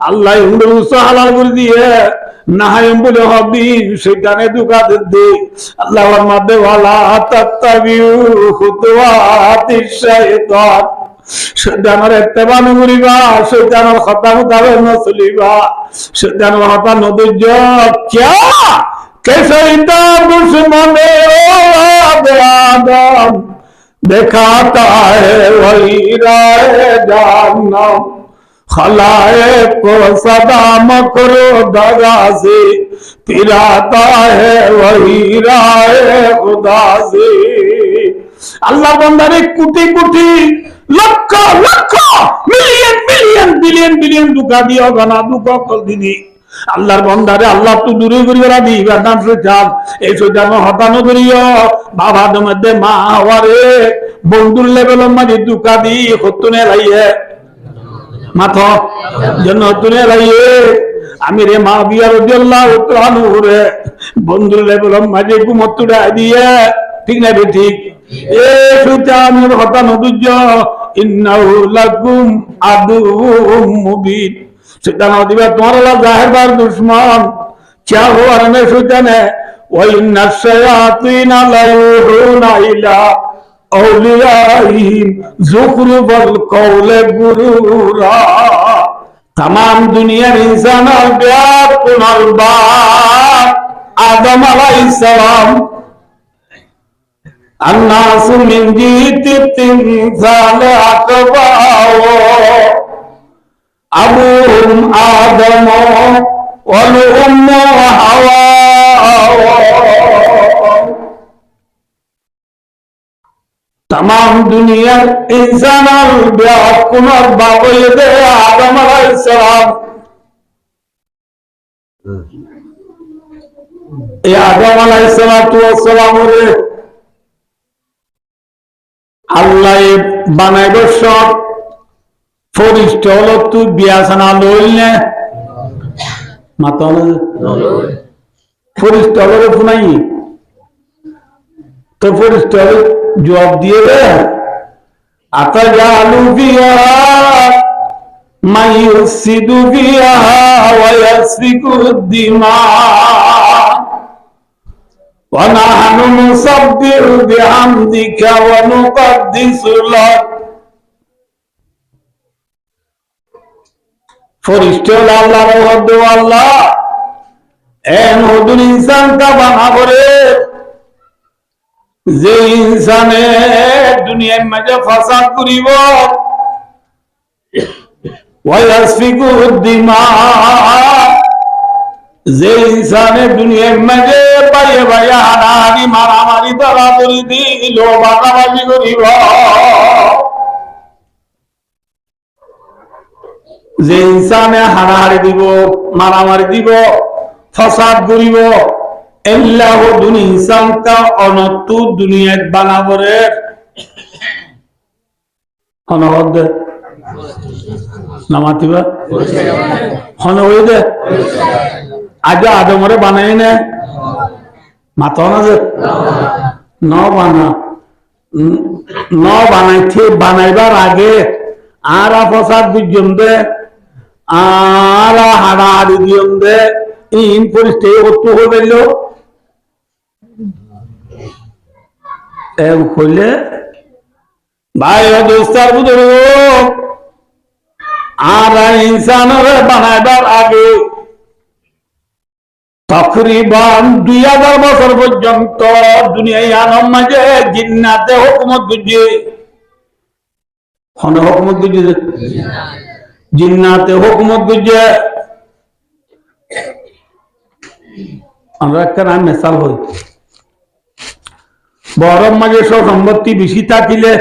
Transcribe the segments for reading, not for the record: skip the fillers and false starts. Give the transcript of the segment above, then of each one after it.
আল্লাহ হালাল করে দিয়ে নাহাইম বলে হবি সেখানে দুকা দে আল্লাহর মধ্যে ওয়ালা তাত্তাবিউ খুতুওয়াতিশ শাইতান শয়তানের ইত্তেবা করিবা শয়তানের কথা মোতাবেক নচলিবা শয়তানের কথা নদুজ্জ क्या के शैतान दुश्मने आदम दिखाता है वही राह जहन्नम खलाए को सदा मकरो दगा से पिराता है वही राह खुदा से अल्लाह बंदारे कोटि कोटि लक्ष लक्ष मिलियन मिलियन बिलियन बिलियन दुका दियो गाना दुका कल दिनी আল্লাহর বন্দারে আল্লাহ তো দূরে করিয়া দিবা নাম শয়তান এই শয়তান হতানো করিও বাবার মধ্যে মা হওয়ারে বন্ধুর লেভেল মাঝে দুকা দি হতুনে লাইয়ে মাথা জন্য হতুনে লাইয়ে আমি রে মা বিয়া রাদিয়াল্লাহু তাআলা রে বন্ধুর লেভেল মাঝে ঘুমতুড়া দিয়ে ঠিক না ঠিক এ শয়তানের হতানো দুজ্জ ইন্নাহু লাকুম আদুউম মুবিন शैतान दिवा तुम्हारा जाहिर बार दुश्मन क्या हो अरने शैतान है वइन्ना शयातीन लयूहूना इला औलियाहिम ज़ुखरुफल कौले गुरूरा तमाम दुनिया इंसान प्यार पुनर्बार आदम अलैहिस्सलाम अन्नासु मिन जीति तिंसाल अकबाओ अबूहुम आदम वल उम्मु हवा तमाम दुनिया इंसान कुमार बाबू दे आदम अलैहिस्सलाम ये आदम अलैहिस्सलाम रे अल्लाह बनाइब सब फरिश्ता हलो तू बियासना लइले मातल फरिश्ता हलो फुनाई तो फरिश्ता जवाब दिए रे अतजालु बिया मायुसिदु बिया व यस्फिकु दिमा व नहनु नुसब्बिहु बिहम्दिका व नुक़द्दिसु लक फरिश्ते अल्लाह रहदो अल्लाह एन हुदुन इंसान का बना करे जे इंसाने दुनिया में जो फसाद करिबो वा यस्फिकु दिमा जे इंसाने दुनिया में जे बाये बाये हानाहानी मारामारी दरादरी दिलो बागाबाजी करिबो যে ইনসানে হারাহারি দিব মারামারি দিব ফসাদ করিব আল্লাহ দুনি ইনসানটা অনন্ত দুনিয়াত বানাবরে অনহদ নামাতিবা হনওইদে আজ আদমরে বানাই না মাতো না যে ন বানা ন বানাইতে বানাইবার আগে আর ফসাদ বিজম দে আর হাড়াহাড়ি দিয়ম দে ইন পরিস্থিতি হতো হইল এম হইলে ভাই ও দোস্তার বুঝলো আর ইনসানরে বানাইবার আগে তকরিবান 2000 বছর পর্যন্ত দুনিয়ায় আনম মাঝে জিন্নাতে হুকুমত বুঝে হন হুকুমত বুঝে জিন্নাতে হুকুমত বুঝে আমরা একটা নাম মেসাল হই বরম মাঝে সব সম্পত্তি বেশি থাকিলে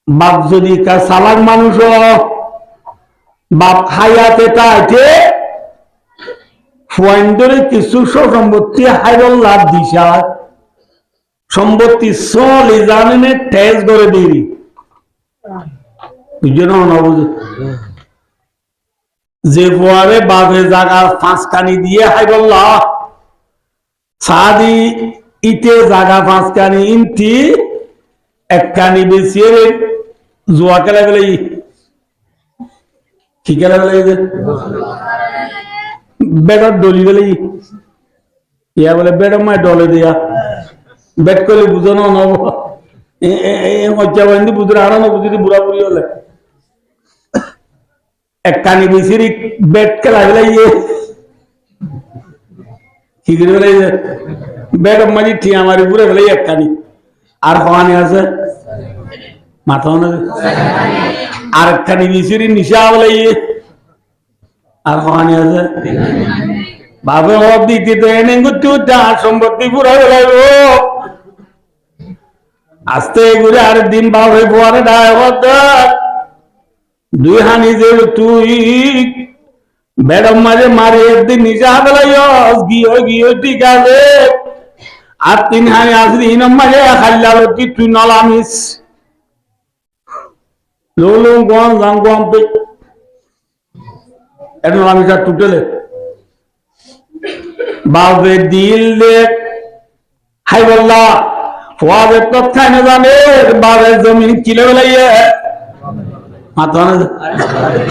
বাপ যদি কা সালাক মানুষ বাপ হায়াতে তাইতে ফুয়াইন্দরে কিছু সম্পত্তি হাইরল লাভ দিশা সম্পত্তি চলে জানে টেজ করে দিবি বুঝলো না বুঝে যে ফুয়ারে বাপে জায়গা ফাঁসকানি দিয়ে হাইরল্লা সাদি ইতে জায়গা ফাঁসকানি ইনতি এক কানি বেশি জুয়া খেলা গেলে কি খেলা লাগে বেটার দলি গেলে ইয়া বলে বেটার মায় ডলে দিয়া বেট করলে বুঝানো নব মজ্জা বান্ধি বুঝলে আরো না বুঝি বুড়া বুড়ি হলে এক কানি বিসিরি বেট খেলা গেলে ইয়ে কি করে বলে বেট মাঝি ঠিয়া মারি পুরে গেলে এক কানি আর হওয়ানি আছে মাথা আর একখানি বিসিরি নিশা বলে ইয়ে আর হওয়ানি আছে বাপে হব দিতে তো এনে করতে সম্পত্তি পুরা গেল আস্তে ঘুরে আর দিন বাপে পরে দুই হানি যে তুই বেড়ম মাঝে মারে একদিন নিজে হাতলাইস গিয়ে ঠিক আছে আর তিন হানি আসলি হিনম মাঝে খাইলার তুই নলামিস লো গম গাম গম পে এটা নলামিস আর টুটেলে বাপে দিল দে হাই বল্লা ফুয়াবে তথ্যায় না জানে বাপের জমিন কিলে বেলাইয়ে মাথা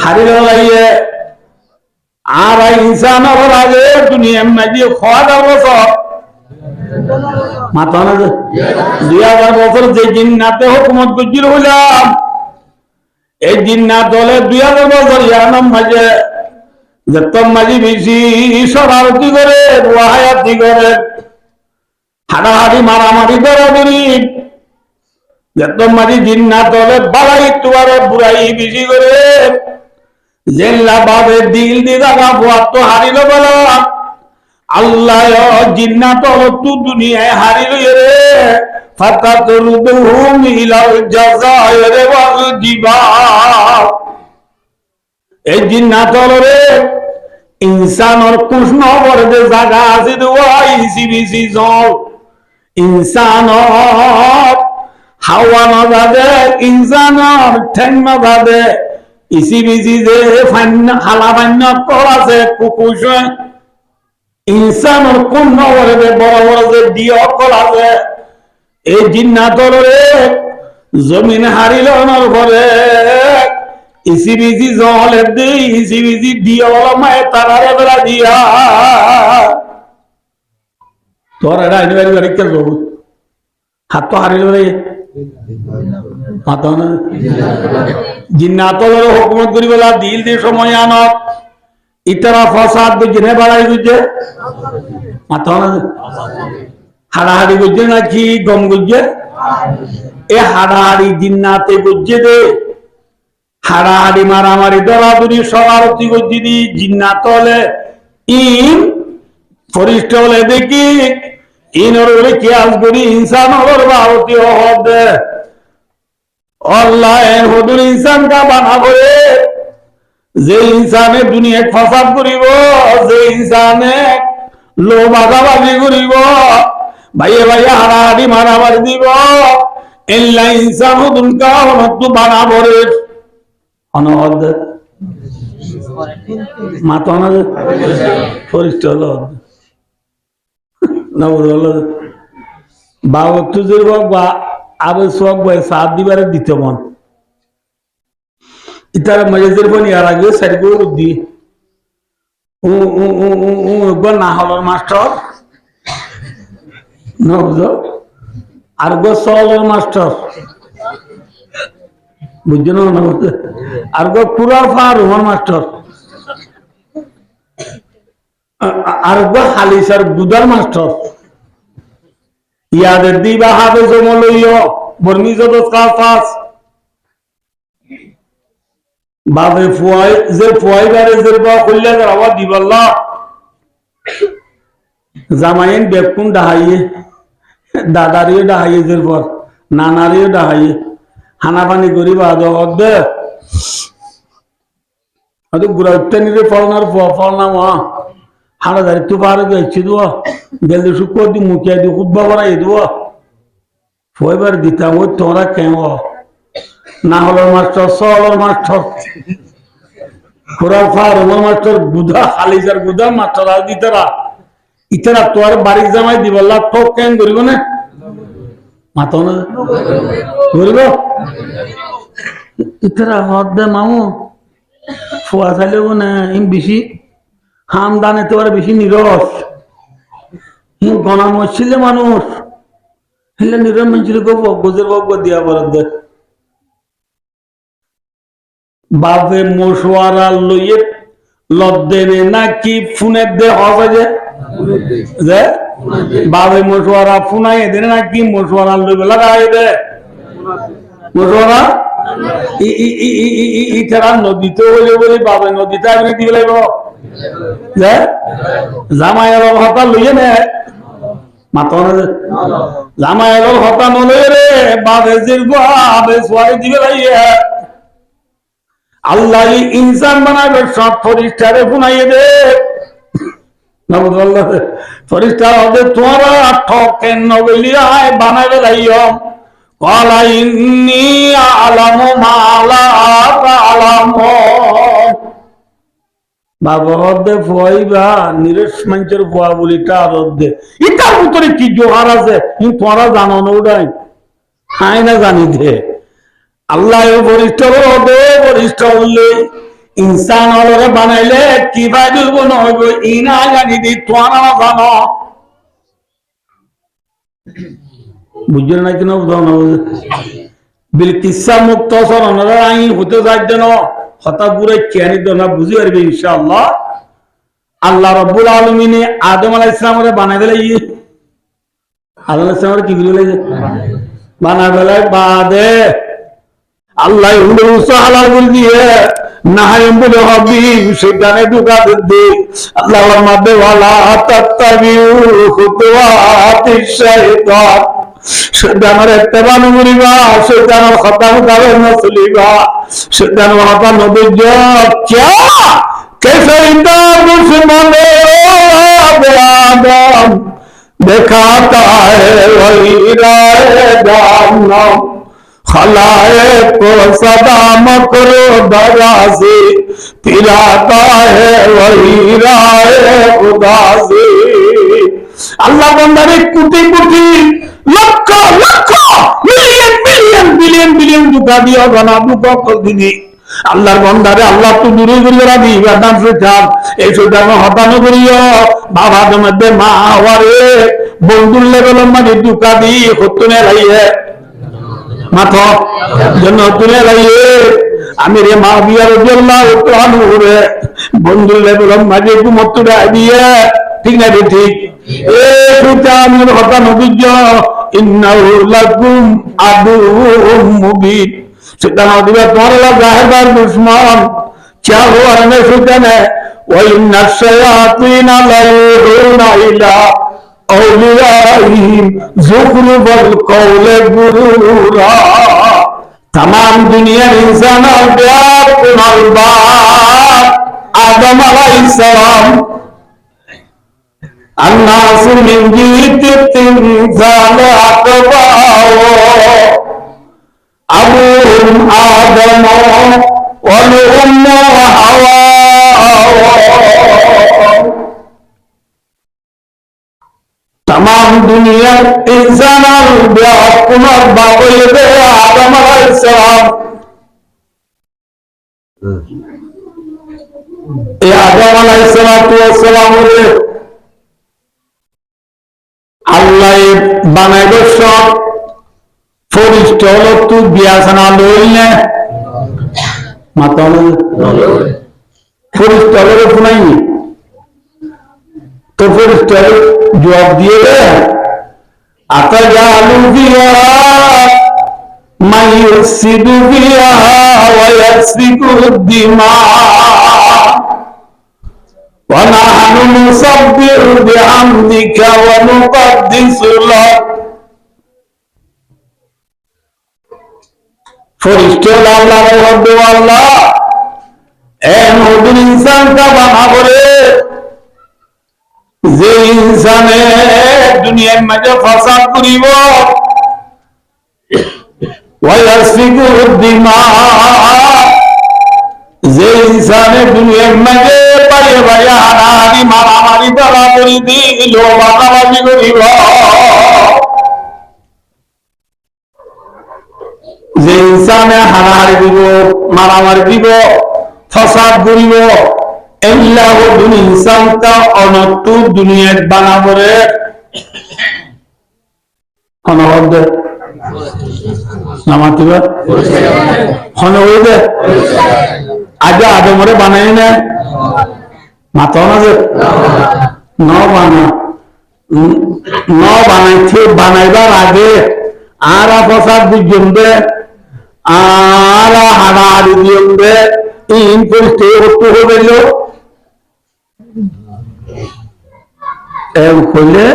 হারি বেলাইয়ে আর ইনসান হওয়ার আগে দুনিয়া মাঝে খাওয়া দাওয়া সব মাথা 2000 বছর যে জিন্নাতে হুকুমত গুজির হইলাম এই জিন্নাত হলে 2000 বছর ইয়ানাম মাঝে যত মাঝি বেশি সরারতি করে ওয়াহায়াতি করে হাড়াহাড়ি মারামারি দরাদরি যত মাঝি জিন্নাত হলে বাড়াই তুয়ারে বুড়াই বেশি করে জেল্লা বাবে দিল দিদাগা বুয়াত হারিল বলা আল্লাহ জিন্নাত হল তু দুনিয়ায় হারিল রে ফাতাতরুদুহুম ইলাল জাযায়ের ওয়াল জিবাল এই জিন্নাত হল রে ইনসানর কৃষ্ণ বর্দে জায়গা আছে ওয়াই সিবিসি জল ইনসানর হাওয়া না যাবে ইনসানর ঠ্যাং না যাবে ইসি বিসি যে হালা বান্য কল আছে কুকুশ ইনসানর কোন নবরে বড় বড় যে দিয়ে কল আছে এই জিন্নাতর রে জমিন হারিল নর ঘরে ইসি বিসি জলের দি ইসি বিসি দিয়ে বলো মায়ের তারারে বেলা দিয়া তোর এটা আইনি বাড়ি কে যাবো হাত তো হারিল রে মাথা জিন্নাত হুকুমত করি বলা দিল দিয়ে সময় আনত ইতারা ফসাদ বুঝে বাড়াই বুঝে মাথা হাড়াহাড়ি বুঝে নাকি গম বুঝে এ হাড়াহাড়ি জিন্নাতে বুঝে দে হাড়াহাড়ি মারামারি দরাদরি সরারতি বুঝি দি জিন্নাত হলে ইন ফরিষ্ঠ হলে দেখি ইনর বলে খেয়াল করি ইনসান হল ভারতী হবে আল্লাহ হদুর ইনসান কা বানাবো যে ইনসানে দুনিয়া ফাসাদ করিব যে ইনসানে লোভ আগাবাজি করিব ভাইয়ে ভাইয়ে হাড়াহাড়ি মারামারি দিব এল্লা ইনসান হদুর কা হনত্তু বানাবো রে অনহদ মাতা না ফরিষ্ঠ হল না বলো বাবা তুজের বা আবে সোয়াক ভাই সাত দিবারে দিতে মন ইতারা মজেদের বনি আর আগে সাইড দি না হলার মাস্টার না বুঝো আর গো সলের মাস্টার বুঝছো না আর গো পুরা ফার রোমান মাস্টার আর গো হালিসার বুদার মাস্টার ইয়াদের দিবা হাবে জমলইয় বর্মি যত কাফাস বাবে ফুয়াই যে ফুয়াই বারে যে বা কইলা রাওয়া দিবাল্লাহ জামাইন বেকুন ডাহাইয়ে দাদারিও ডাহাইয়ে যে পর নানারিও ডাহাইয়ে হানা পানি করি বাদ অদে আদু গুরাউত্তানিরে ফলনার ফলনাম হাড়া দাঁড়িয়ে তো পারে গেছি দোয়া গেলে শুক্র দি মুখিয়া দি খুদ্া বাড়াই দোয়া ফয়বার দিতাম ওই তোরা কেন না হলো মাস্টার সলর মাস্টার খোরাফার রোমার মাস্টার গুদা হালিজার গুদা মাস্টার আর দিতারা ইতারা তোর বাড়ির জামাই দিবল্লা তো কেন করিব না মাথা না করিব ইতারা হদ দে মামু ফুয়া চাইলেও না ইম বেশি হাম দানে তো বেশি নিরস হিম গণা মরছিলে মানুষ হিলে নিরস মানুষের গোজের বজ্ঞ দিয়া বরাদ দে বাপে মশওয়ারা লইয়ে লদ্দেনে নাকি ফোনের দে হবে যে বাপে মশওয়ারা ফোনাই এদের নাকি মশওয়ারা লইবে লাগাই দে মশওয়ারা ইটারা নদীতে বলে বলে বাপে নদীতে আপনি দিবে লাগব যে জামাইয়ের হতা লইয়ে নে মাত জামাইয়ের হতা নলইয়ে রে বাপে জিরব আবে সোয়াই দিবে লাইয়ে আল্লাহ ইনসান বানাবে সব ফরিস্তারে শুনাইয়ে দে ফরিস্তার হবে তোমরা ঠকেন নবলিয়ায় বানাবে লাইও ক্বালা ইন্নী আ'লামু মা লা তা'লামু বাবা হদে ফুয়াইবা নিরেশ মানুষের ফুয়া বলিটা হদে ইটার ভিতরে কি জোহার আছে তোমরা জানো না ওটাই হাই না জানি দে আল্লাহ বরিষ্ঠ হবে বরিষ্ঠ হলে ইনসান হলে বানাইলে কি ভাই দুর্গুণ হইব ইনা জানি দি তোরা জানো বুঝলেন না কেন বিলকিসা মুক্ত সরণরা আই হতে যাই দেন হতা পুরে চেয়ারি না বুঝি পারবে ইনশাআল্লাহ আল্লাহ রাব্বুল আলামিন আদম আলাইহিস সালামরে বানাই দিলে আদম আলাইহিস সালামরে কি করে বানাই দিলে বাদে আল্লাহ হালাল বল দিয়ে নাহায়ম বলে হবি সেখানে ঢুকা দে আল্লাহ মাদে ওয়ালা তাত্তাবিউ খুতুওয়াতিশ শাইতান শয়তানের ইত্তেবা করিবা শয়তানের কথা মুতাবিক না চলিবা শয়তানের কথা নবী क्या कैसे इंदा दुश्मन आदम दिखाता है वही राह जहन्नम खलाए को सदा मकरो दरा से पिलाता है वही राह खुदा से अल्लाह बंदे कोटि कोटि लक्ष लक्ष मिलियन मिलियन बिलियन बिलियन दुका दिया बना दुका कर दी আল্লাহর বান্দারে আল্লাহ তো দূরে দূরে রাখি বাদাম সুজান এই সুজান হতানো করিও বাবার মধ্যে মা হওয়ারে বন্ধুর লেভেল মানে দুকা দি হতুনে লাইয়ে মাথা জন্য তুলে লাইয়ে আমি রে মা বিয়ার জন্য তো আনুরে বন্ধুর লেভেল মাঝে ঘুমতুরা দিয়ে ঠিক না রে ঠিক এ সুজান হতানো বিজ ইন্নাহু লাকুম আদুউম মুবিন शैतान दिया तुम्हारा जाहिर दुश्मन क्या हुआ ने शैतान है वइन शयातीन लयूना इला औलियाहिम ज़ुखरुफल कौल गुरूरा तमाम दुनिया इंसान प्यार तुम्हारे बाप आदम अलैहिस्सलाम अन्नास मिन जीत इंसान अकबाओ अबू आदम वल उम्मु हवा तमाम दुनिया इंसान कुमार बाबू आदम अलैहिस्सलाम आदम अलैहिस्सलाम अल्लाह बनाइबे सब फरिश्ता हलो तू बियासना लइले माता फरिश्ता हलो सुनाई तो फरिश्ता जवाब दिए अतजालु फिहा मान युफ्सिदु फिहा व यस्फिकु दिमा व नहनु नुसब्बिहु बिहम्दिका व नुक़द्दिसु लक फरिश्ते अल्लाह रब्बे अल्लाह ए मोमिन इंसान का बना करे जे इंसाने दुनिया में जो फसाद करिबो वयस्फिकु दिमा जे इंसाने दुनिया में जे पाए भया हारी मारामारी करा करी दी लो बाबाजी करिबो যে ইনসানে হারাহারি দিব মারামারি দিব ফসাদ করিব এল্লাহ ইনসানটা অনর্থ দুনিয়ার বানাবরে অনবদ্য নামাতিবা হনবদে আগে আদমরে বানাই না মাথা না যে ন বানা ন বানাইছে বানাইবার আগে আর ফসাদ বুঝছেন দে আর হাড়াহাড়ি দিয়েন দে ইন করতে হতে হবে এম করলে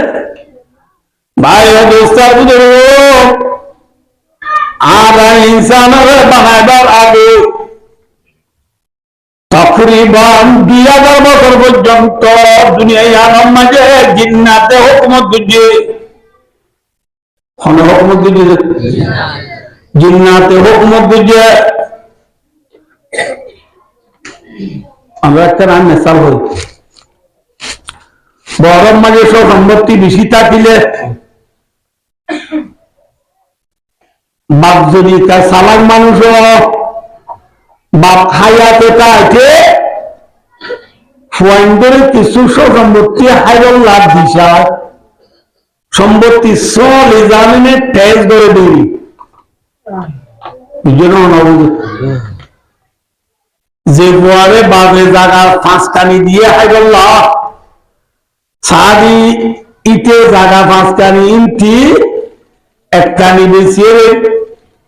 ভাই দোস্তার বুঝে আর ইনসানের বানাইবার আগে তকরিবান 2000 বছর পর্যন্ত দুনিয়ায় আরাম মাঝে জিন্নাতে হুকুমত বুঝে হুকুমত বুঝে জিন্নাতে হুকুমত বুঝে আমরা একটা নাম মেসাল হই বরম মাঝে সব সম্পত্তি বেশি থাকিলে বাপ যদি তার সালাম মানুষ বাপ খাইয়াতে তাইতে ফুয়াইন্দরে কিছু সম্পত্তি হাইরল লাভ দিশা সম্পত্তি চলে জানে টেজ করে দিই যে বুয়ারে বাজে জায়গা 5 কানি দিয়ে হাইরল লাভ সাদি ইতে জায়গা 5 কানি ইনটি 1 কানি বেশি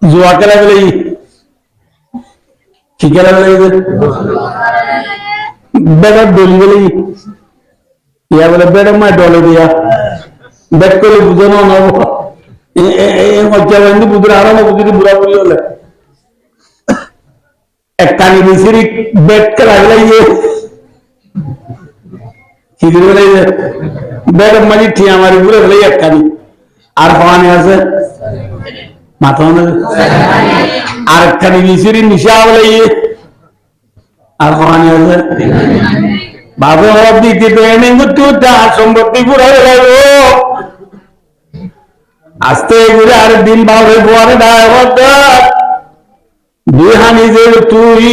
জুয়া খেলা গেলে কি খেলা গেলে বেড়ার দলি গেলে ইয়া বলে বেড়ে মায় ডলে দিয়া বেট করে বুঝানো নব মজ্জা বুঝলে আরো বুঝলি বুড়া বুড়ি হলে 1 কানি বেশি বেট খেলা গেলে কি বলে বেড়ে মাঝি ঠিয়া মারি বুড়ে গেলে 1 কানি আর পানি আছে মাথা আর একখানি মিশিরি নিশা বলে আর পানি আছে বাবু দিতে এনে সম্পত্তি পুরো আস্তে ঘুরে আর দিন ভাবে পরে দুই হানি যে তুই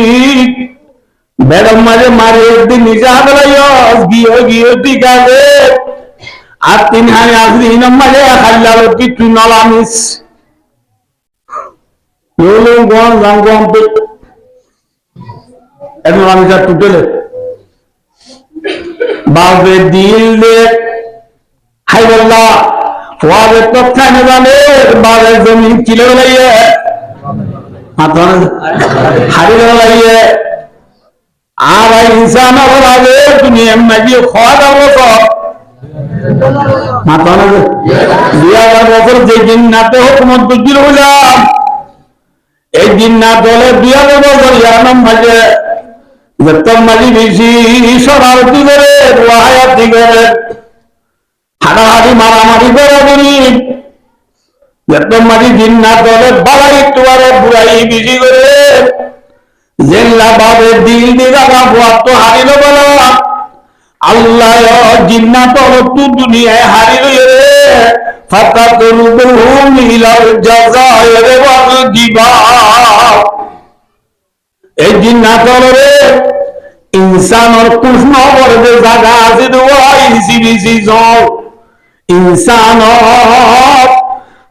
বেড়ম মাঝে মারে একদিন নিশা বলে গিয়ে ঠিক আছে আর 3 হানি আসলি মাঝে খাইলা কি তুই নলামিস বাপে দিল দে হাই বল্লা ফুয়াবে তথ্যা নেবালে বাপে জমি কিলো লাইয়ে হারি লাইয়ে আর ইনসান আগে তুমি এমনি খাওয়া দাওয়া সব মাথা 2000 বছর যে জিন্নাতে হুকুমত বুঝিল হইলাম এই জিন্নাত দলে 2000 বছর জাহান্নাম মাঝে যত মাঝি বেশি শরারতি করে ওয়াহায়াতি করে হাড়াহাড়ি মারামারি করে বলি যত মাঝি জিন্নাত দলে বালাই একটুবারে বুড়াই বেশি করে জেল্লা বাবে দিল দিদাবা ভুয়াত্ত হারিল বলা আল্লাহ জিন্নাত তু দুনিয়ায় হারিল রে ফাতাতুলুহুম ইলাল জাযায়ের ওয়াল জিবাল এই জিন্নাতরে ইনসানর কৃষ্ণ বর্গে জায়গা আছে দোয়া ইসি যাও ইনসান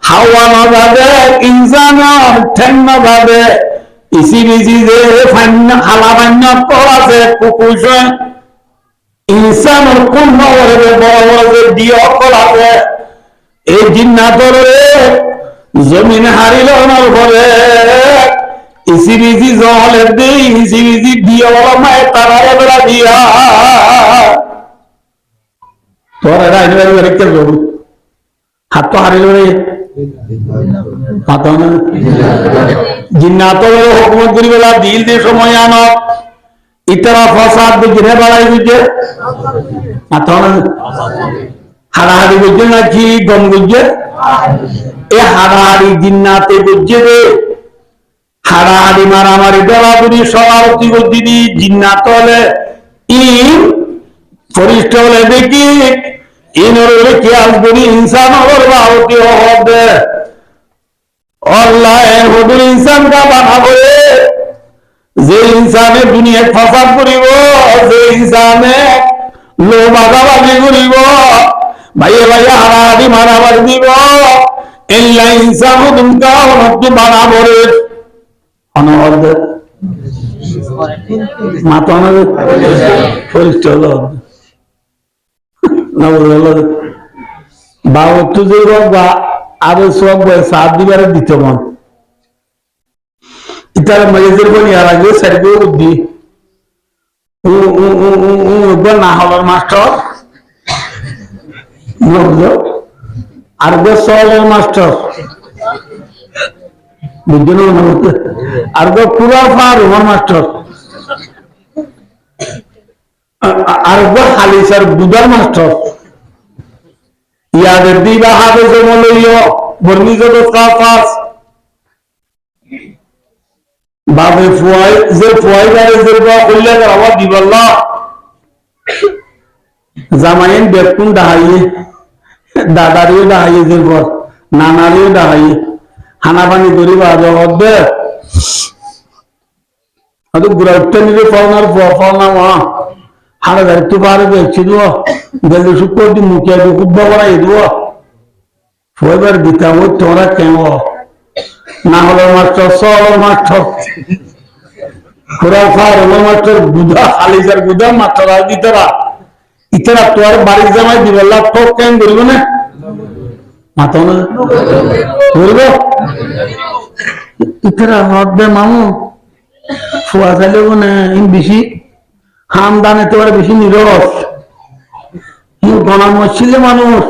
হাওয়া না যাবে ইনসানর ঠেন্ন যাবে ইসি যে ফান্য খালা ফান্য কল আছে কুকুশ ইনসানর কৃষ্ণ বর্গে বড় বড় যে দিয়ে কল আছে এই জিন্নাতরে জমিন হারিল ওনার ঘরে ইসিবিজি জলের দেই ইসিবিজি দিয়ে বলা মায়ের তারারে বেড়া দিয়া তোরা রাইনে রেখে যাবো হাত তো হারিল রে জিন্নাতরে হুকুমত করি বেলা দিল দিয়ে সময় আনো ইতারা ফসাদ ঘিরে বেড়াই দিচ্ছে হাড়াহাড়ি বুঝছে নাকি গম বুঝছে এ হাড়াহাড়ি জিন্নাতে বুঝছে রে হাড়াহাড়ি মারামারি দলাদুরি সমারতি বুঝছি জিন্নাত হলে ইন ফরিষ্ঠ হলে দেখি ইনর খেয়াল করি ইনসান হল বাহতি হবে আল্লাহ হদুর ইনসানটা বানাবো যে ইনসানে দুনিয়ায় ফাসাদ করিব, যে ইনসানে লোভ আগাবাজি করিব, ভাইয়ে ভাইয়ে হারাহারি মারামারি দিব, এল্লা ইনসান তুমকা অনত্য বানাবরে অনবদ্য মাতো আমাদের পরিষ্ঠ হল বা একটু যে রোগ বা আরো সব সাত দিবারে দিত মন ইতারা মেয়েদের বলি আর আগে সাইড বুদ্ধি না হলার মাস্টার আর সলের মাস্টার বুঝলেন আর পুরা ফার রোমান মাস্টার আর হালিসার বুদার মাস্টার ইয়াদের দিবা হাতে জমলইয় বর্ণিত কাফাস বাবে ফুয়াই যে ফুয়াই গারে যে বা কইলা রাওয়া দিবাল্লাহ জামাইন বেকুন দাহাইয়ে দাদারিও দাহাইয়ে যে পর নানারিও দাহাইয়ে হানা পানি ধরি বাজে হদ্দে ಅದು ಗುರಟ್ಟನಿಗೆ ಫೋನ ಹಾಗಾದ್ರೆ ಅರ್ಥ ಬಾರದು ಹೆಚ್ಚಿದ್ವ ಗಲ್ಲಿ ಸುಕ್ಕೋದಿ ಮುಖ್ಯ ಕುಬ್ಬವರ ಇದ್ವ ಫೋಯ್ಬರ್ ದಿತಾವು ತೋರ ಕೇವೋ না হলো মাস্টার সল মাস্টার খুরাফার হলো মাস্টার গুদা খালিজার গুদা মাস্টার আর ইতারা ইতারা তোর বাড়ির জামাই দিবেলা তো কেন করব না মাতো না বলব ইতারা হদে মামু ফুয়া চাইলে না ইন বেশি হামদানে তো বেশি নিরস গণা মসজিদে মানুষ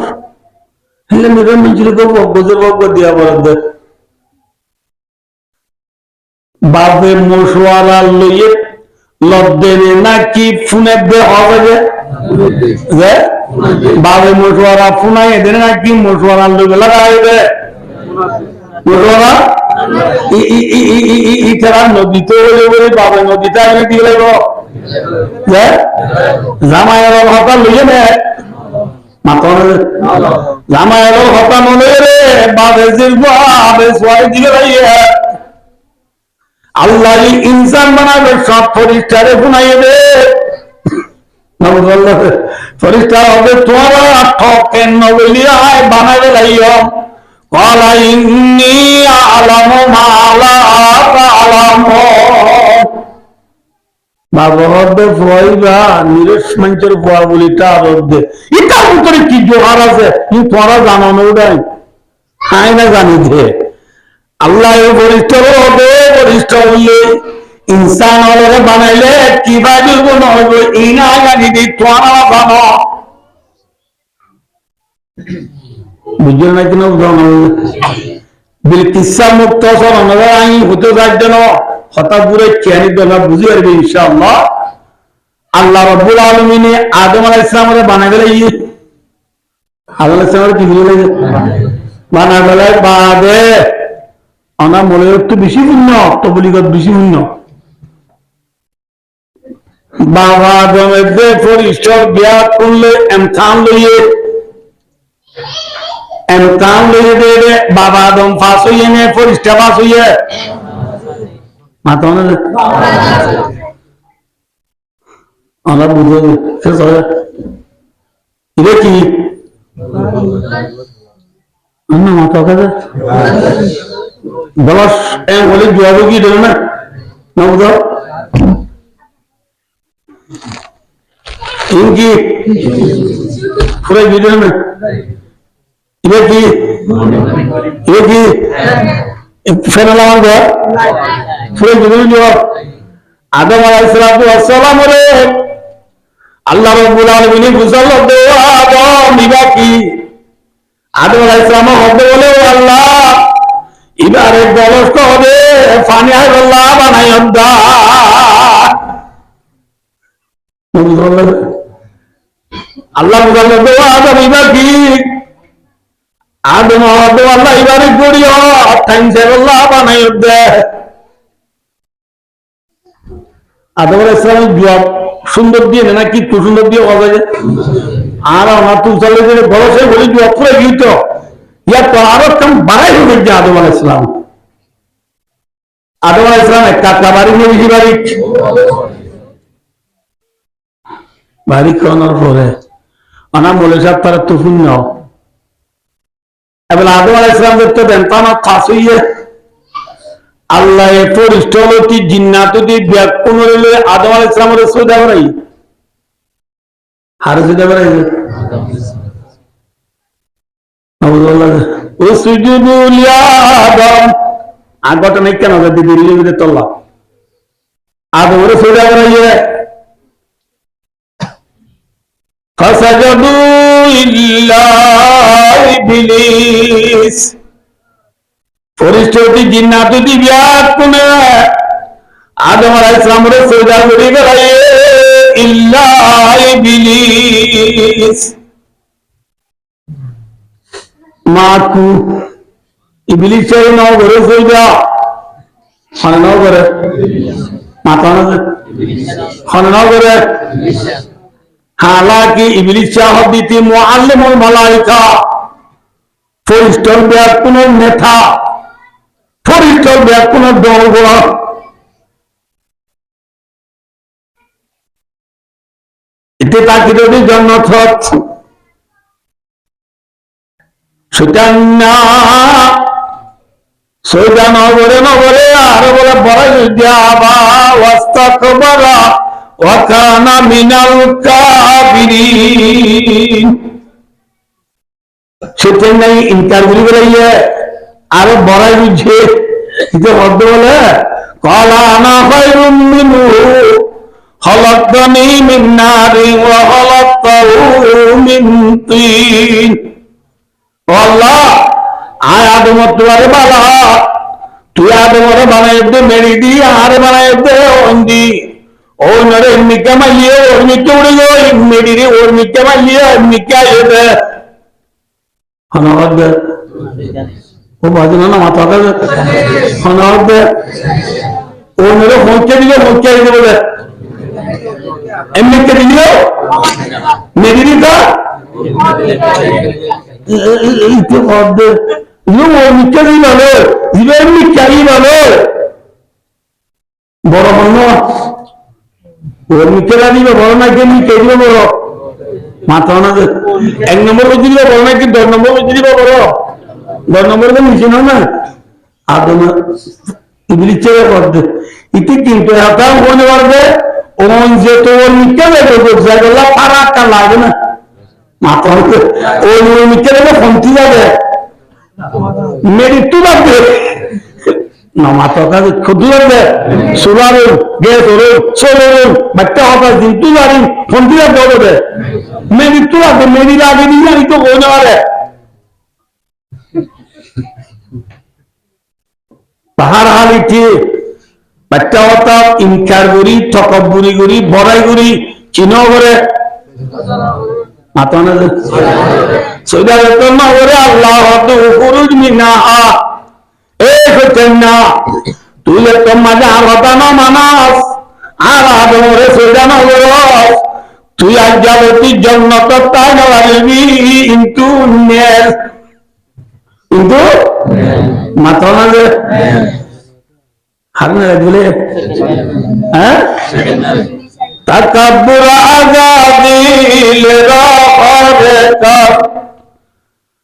হলে নিরস মিছিল তো বজ্র বজ্র দিয়া বরাদ্দ বাপে মশওয়ারা লইয়ে লদ্দেনে নাকি ফোনে বে হবে যে বাপে মশওয়ারা ফোনাই এদের নাকি মশওয়ারা লইবে লাগাইবে মশওয়ারা ইতারা নদীতে হলে বলে বাপে নদীতে আমি কি লাগবো যে জামাইয়ের হতা লইয়ে নে মাতন জামাইয়ের হতা মনে রে বাপে জিরবো আবে সোয়াই দিকে রাইয়ে আল্লাহ ইনসান বানাবে সব ফরিস্তারে শুনাইয়ে দে ফরিস্তা হবে তোরা ঠকেন নবলিয়ায় বানাবে লাইও কলা ইন্নী আলামু মালা তালামু বাবা হবে ফয়বা নিরস মঞ্চের ফয়া বলিটা রদে ইতার ভিতরে কি জোহার আছে ই তোরা জানো না ওটাই হাই না জানি দে আল্লাহ বরিষ্ঠ হবে বরিষ্ঠ হইলে ইনসান হলে বানাইলে কিভাবে গুণ হবে ইনা জানি দি তোরা জানো বুঝল না কেন বিলকিসা মুক্ত সরণরা আই হতে যার জন্য হঠাৎ করে চেয়ারি দেওয়া বুঝি পারবে ইনশাআল্লাহ আল্লাহ রাব্বুল আলামিন আদম আলাইহিস সালামকে বানাইলে আদম আলাইহিস সালামকে কি বলে বানাইলে বাদে আমরা মনে একটু বেশি পূর্ণ তবলিগত বেশি পূর্ণ বাবা আদমের যে ফরিস্তার বিয়া করলে এমতান লইয়ে দে বাবা আদম ফাঁস হইয়ে নে ফরিস্তা ফাঁস হইয়ে মাথা আমরা বুঝে শেষ হয় এটা কি মাথা কাজে দশ বলে জবাব কি দেবে না বুঝো কি পুরো ভিডিও না এটা কি ফেরাল আমার ঘর পুরো ভিডিও জবাব আদম আলাইহিস সালাম রে আল্লাহ রাব্বুল আলামিন বুঝাল দেওয়া আদম ইবা কি আদম আলাইহিস সালাম হবে বলে আল্লাহ এবারে বলস্ত হবে ফানি আল্লাহ বানাই আল্লাহ আদম এবার কি আদম আল্লাহ এবারে করিও আল্লাহ বানাই আদম ইসলামের জবাব সুন্দর দিয়ে না কি একটু সুন্দর দিয়ে হবে আর আমার তুই চলে গেলে বড় সে বলি জবাব পুরো গিয়েছ ইয়া তো আরো কম বাড়াই হবে যে আদম আলাইহিস সালাম আদম আলাইহিস সালাম কাকা বাড়ি নিয়ে বেশি বাড়ি করানোর পরে আমার বলে সাহেব তারা তুফুন নাও এবার আদম আলাইহিস সালাম দেখতে দেন তার খাস হইয়ে আল্লাহ পরিষ্ঠলতি জিন্নাতুদি ব্যাকুন হইলে আদম আলাইহিস সালামের সৌদা বাড়াই হারে সৌদা বাড়াই ও সুজুদু লিয়া আদম আর ঘটনা কেন দিদি তোল্লা আদম ওরে সৌদা বাড়াইয়ে ফাসাজাদু ইল্লা ইবলিস ফেরেশতাটি জিন্নাত দিবিয়াত কোনে আদম আলাইহিস সালামের সজদা করি গরায়ে ইল্লা ইবলিস মাকু ইবলিস এর নাও করে সজদা মানে নাও করে মাতা না মানে নাও করে हालांकि इबलीस चाहती मुअल्लिमुल मलाइका फरिश्तर ব্যাকুনের নেতা ফরিস্টার ব্যাকুনের দলগুলো এতে তাকে যদি জন্নত সুতরাং না সোজা নগরে নগরে আর বলে বড় যাবা ওয়াস্তাকবারা ওয়াকানা মিনাল কাফিরিন সেটাই নাই ইনকার করি বলে আরো বড়াই বুঝে এটা বদ্ধ বলে ক্বালা আনা খায়রুম মিনহু খালাকতানি মিন নারিন ওয়া খালাকতাহু মিন তিন আল্লাহ আয় আদম তোরে বালা তুই আদমরে বানাই দে মেরি দি আর বানাই দে ওন্দি ओ नरे मिक्का मालिए और मिक्का उड़ गयो मेरी रे और मिक्का मालिए मिक्का ये दे हनावद ओ बाजना ना माता का हनावद ओ नरे होके दियो बोले एम मिक्का दियो मेरी रे का इते हद यो और मिक्का दी वाले ये मिक्का ही वाले बड़ा बनो ওর মিথ্যা দিবে বড় না কে মিথ্যা দিবে বড় মাথা না এক নম্বর বুঝি দিবে বড় না কি 10 নম্বর বুঝি দিবে বড় 10 নম্বর তো নিচে না আদম ইবলিস চেয়ে করতে ইতি কিন্তু এটা মনে করবে ওন যে তো ওর মিথ্যা দেবে জায়গা ফারাকটা লাগে না মাথা ওই মিথ্যা দেবে ফন্তি যাবে মেরিট লাগবে না মাথা কাজ খুদি লাগবে সুলারুন গ্যাস হলো চলুন বাচ্চা হবে কিন্তু জানি ফন্তি লাগবে মেরিট লাগবে মেরি লাগে নি জানি তো কোন আরে বাহার হালি কি বাচ্চা হতা ইনকার করি তকব্বুরি করি বড়াই করি চিনো করে মাথা না সৈদা তো না ওরে আল্লাহ তো খুরুজ মিনাহা এই হচ্ছেন না তুই তো মজা হতা না মানাস আর আদমরে সৈদা না করস তুই আজ যাবো তুই জন্নত তাই না লাগবি কিন্তু মাথা না যে হারনে লাগলে হ্যাঁ তাকাব্বুর আযাদি লিরাফারে কাব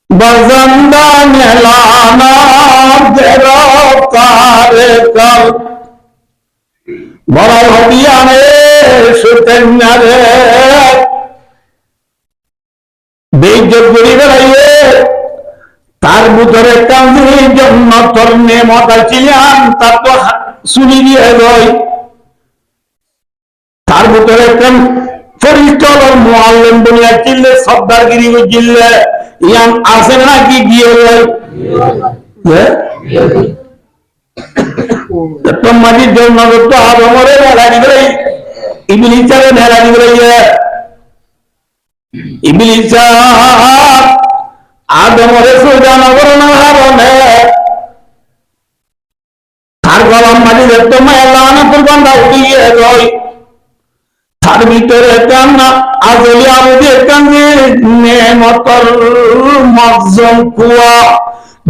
বজন্দা নেলানা দেরকারে কাব বড় হদিয়ানে সুতন্নারে বেইজ্জত করি বেড়াইয়ে তার ভিতরে কান্দি জন্নতর নেমত ছিলেন তার তো শুনি দিয়ে গই তার ভিতরে একজন ফরিস্তার মুআল্লিম বনিয়া চিল্লে সর্দারগিরি জিল্লে ইয়ান আসে নাকি গিয়ে তোমাদের জন্য তো আদমরে মেলানি করে ইবলিসের মেলানি করে ইবলিস আদমরে সুজা নগর না হারনে তার গলাম মাঝে দেখতো মেলা না কুরবানটা উঠিয়ে রই তার ভিতরে কান্না আজলি আবদি কান্দি নেমতর মজম কুয়া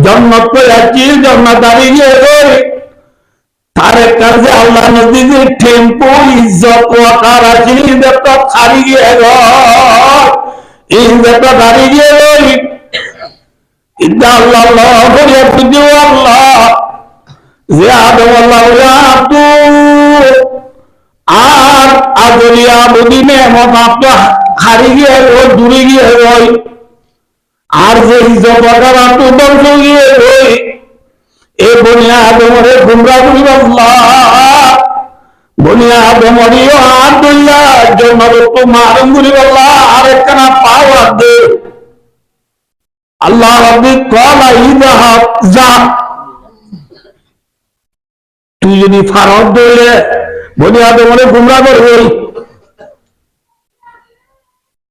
জন্নত পেয়েছি জন্নত দাঁড়িয়ে রই আরেকটার যে আল্লাহ নবীর টেম্পো ইজ্জত ওয়াকার আছে ইজ্জত খালি গিয়ে ইজ্জত খালি গিয়ে ইদ্দা আল্লাহ আল্লাহ করে বুঝো আল্লাহ যে আদম আল্লাহ তু আর আদরিয়া বুদিনে মত আপনা হারি গিয়ে দূরে গিয়ে রই আর যে ইজ্জত ওয়াকার আপনি ধ্বংস গিয়ে রই এ বুনিয়াদমরে গুমরাহ করি আল্লাহ বুনিয়াদমরিও আব্দুল্লাহ জন্নত তো মারুম করি আল্লাহ আরেকখানা পাওয়া দে আল্লাহ রাব্বি ক্বালা ইযহাব যা তুই যদি ফারদ দিলে বুনিয়াদমরে গুমরাহ করবি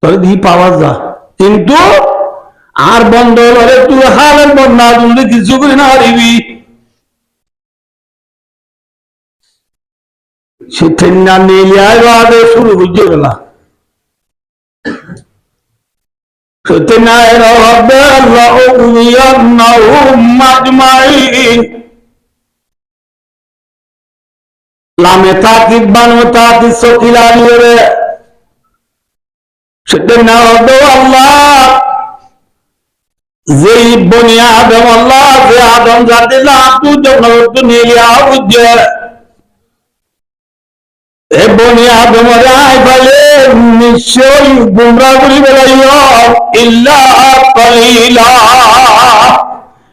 তোর দি পাওয়া যা কিন্তু আর বন্ধ হলে তুই হালের বন্ধ না কিছু করে না হারিবি সেটা নিয়ে শুরু বুঝে গেলা লামে তাকিব বানো তাকিব সকিলা নিয়ে সেটা না হবে আল্লাহ যে বনি আদম আল্লাহ যে আদম জাতি লাতু জগত নিলিয়া বুঝে এ বনি আদম রাই বলে নিশ্চয়ই গুমরাহ করি বেলাইও ইল্লা কলিলা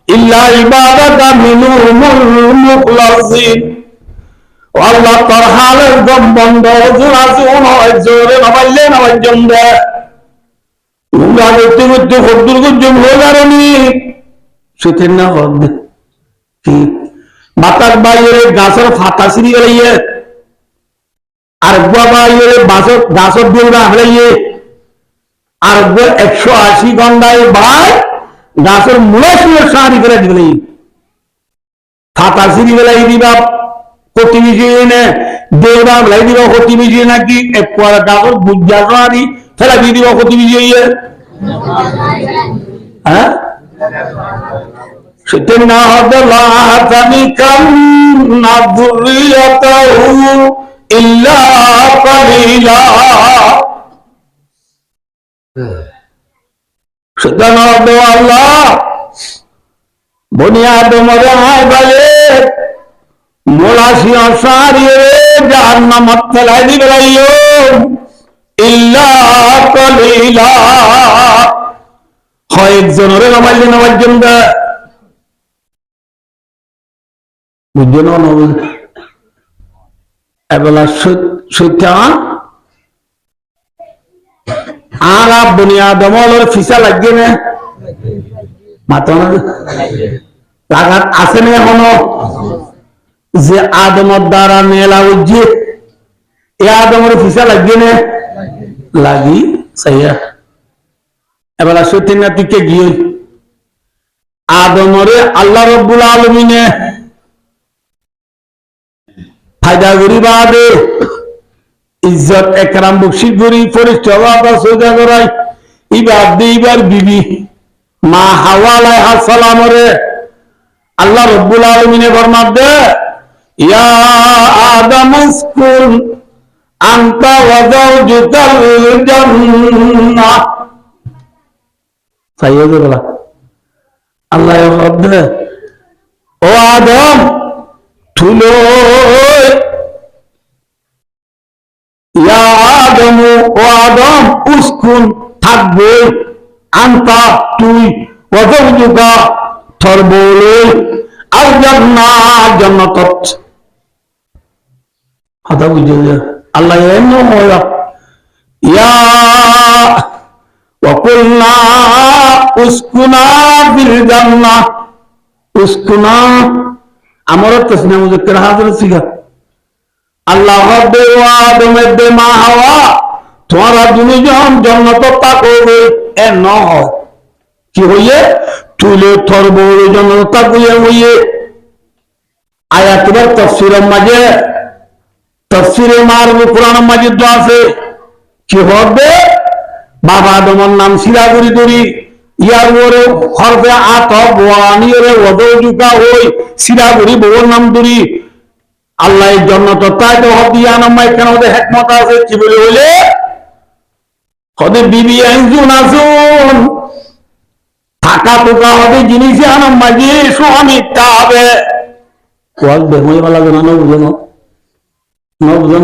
ইল্লা ইবাদাতা মিনহুমুল মুখলাসিন আল্লাহ তার হালের দম বন্ধ জোরা হয় জোরে নবাইলে নবাই জন্দে গুমরাহ করতে করতে হদ্দুর গুজুম হয়ে যারনি সেতেন না হদ কি বাতাস বাইরে গাছের ফাতা সিঁড়ি গেলাইয়ে আর বাইরে বাসর গাছের দৌড়া হারাইয়ে আর 180 ঘন্টায় ভাই গাছের মূলা শুয়ে সারি করে দিলে ফাতা সিঁড়ি গেলাই দিবা কতি মিশিয়ে নে দৌড়া লাই দিবা কতি মিশিয়ে নাকি এক পরে গাছের বুঝা সারি ফেলা দিয়ে দিবা কতি মিশিয়ে হ্যাঁ সেটা না হবে লাহাতানি কান্না যুররিয়াতাহু ইল্লা কালিলা সেটা না হবে আল্লাহ বনি আদমরে আয় বলে মোলাসি আসারিয়ে জাহান্নামত ফেলাই দিবে লাইও ইল্লা কালিলা হয় একজনের নামাইলে নামাজ জন্দা বুঝলো না এবেলা সত্যান আর বুনিয়াদমলের ফিসা লাগবে না মাত্র লাগাত আছে না এখনো যে আদমর দ্বারা মেলা উজ্জে এ আদমের ফিসা লাগবে না লাগি সাইয়া এবেলা সত্যি না তুই কে গিয়ে আদমরে আল্লাহ রব্বুল আলামিনে ফায়দা করি বাদে ইজ্জত একরাম বকশি করি পরিষ্কার সৌদা করাই ইবার দিবার বিবি মা হাওয়া আলাইহা সালামরে আল্লাহ রব্বুল আলামিনে ফরমান দে ইয়া আদম উসকুন আনতা ওয়া যাওজুকাল জান্নাহ সাইয়্যিদ বলা আল্লাহ রব্বে ও আদম তুলো ইয়া আদম ও আদম উসকুন থাকবে আনতা তুই ওয়া যাওজুকা তোর বলে আল জান্নাত জান্নাত হাদা বুঝে আল্লাহ এমন হয় ইয়া وقلنا اسكنا في الجنة اسكنا امرت تسنى مذكر حاضر سيغا আল্লাহ হবে আদমের দে মা হাওয়া তোমরা দুইজন জান্নাত তাকবে এ ন হয় কি হইয়ে তুলে তোর বড় জান্নাত তাকবে হইয়ে আয়াতের তাফসীরের মাঝে তাফসীরে মারব কোরআন মাজিদ তো আছে কি হবে বাবা আদমের নাম সিরাগুড়ি দড়ি ইয়ার ওরে হরফে আতব ওয়ানিরে ওদৌজুকা হই সিরাগুড়ি বউর নাম দড়ি আল্লাহ এই জন্য তো তাই তো হদিয়া নামাই কেন ওদের হেকমত আছে কি বলে বলে হদে বিবি আইজুন আসুন থাকা পোকা হবে জিনিস আনাম্মা যে সোহামিটা হবে কোয়াল বেমই বলা জানা ন বুঝো ন বুঝো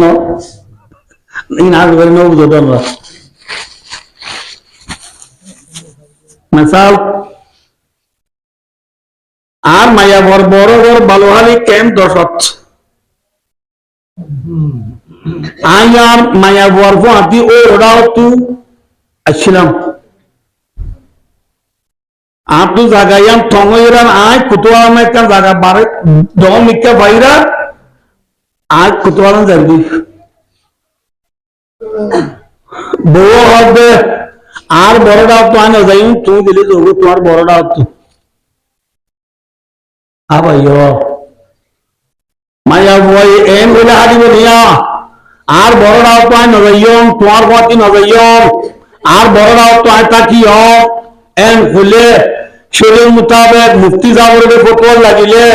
না ন বুঝো তোমরা মিসাল আর মায়া বড় বড় বড় বালোহালি কেম দশত আয়ার মায়া বর্ব আদি ও ওরাও তু আসছিলাম আর তু জাগাইয়াম থঙ্গইরান আয় কুতুয়ালাম একটা জায়গা বারে দম মিক্কা বাইরা আজ কুতুয়ালাম যাবি বউ হবে আর বড়টাও তো আয় না যাই তুমি দিলে তো তোমার বড়টাও তো আবাইও মায়া বই এম বলে হারিব নিয়া আর বড়রাও তো আয় নজাইম তোমার গতি নজাইম আর বড়রাও তো আয় তাকিও এম খুলে শরীর মোতাবেক মুফতি যাবরে ফটোয়ার লাগিলে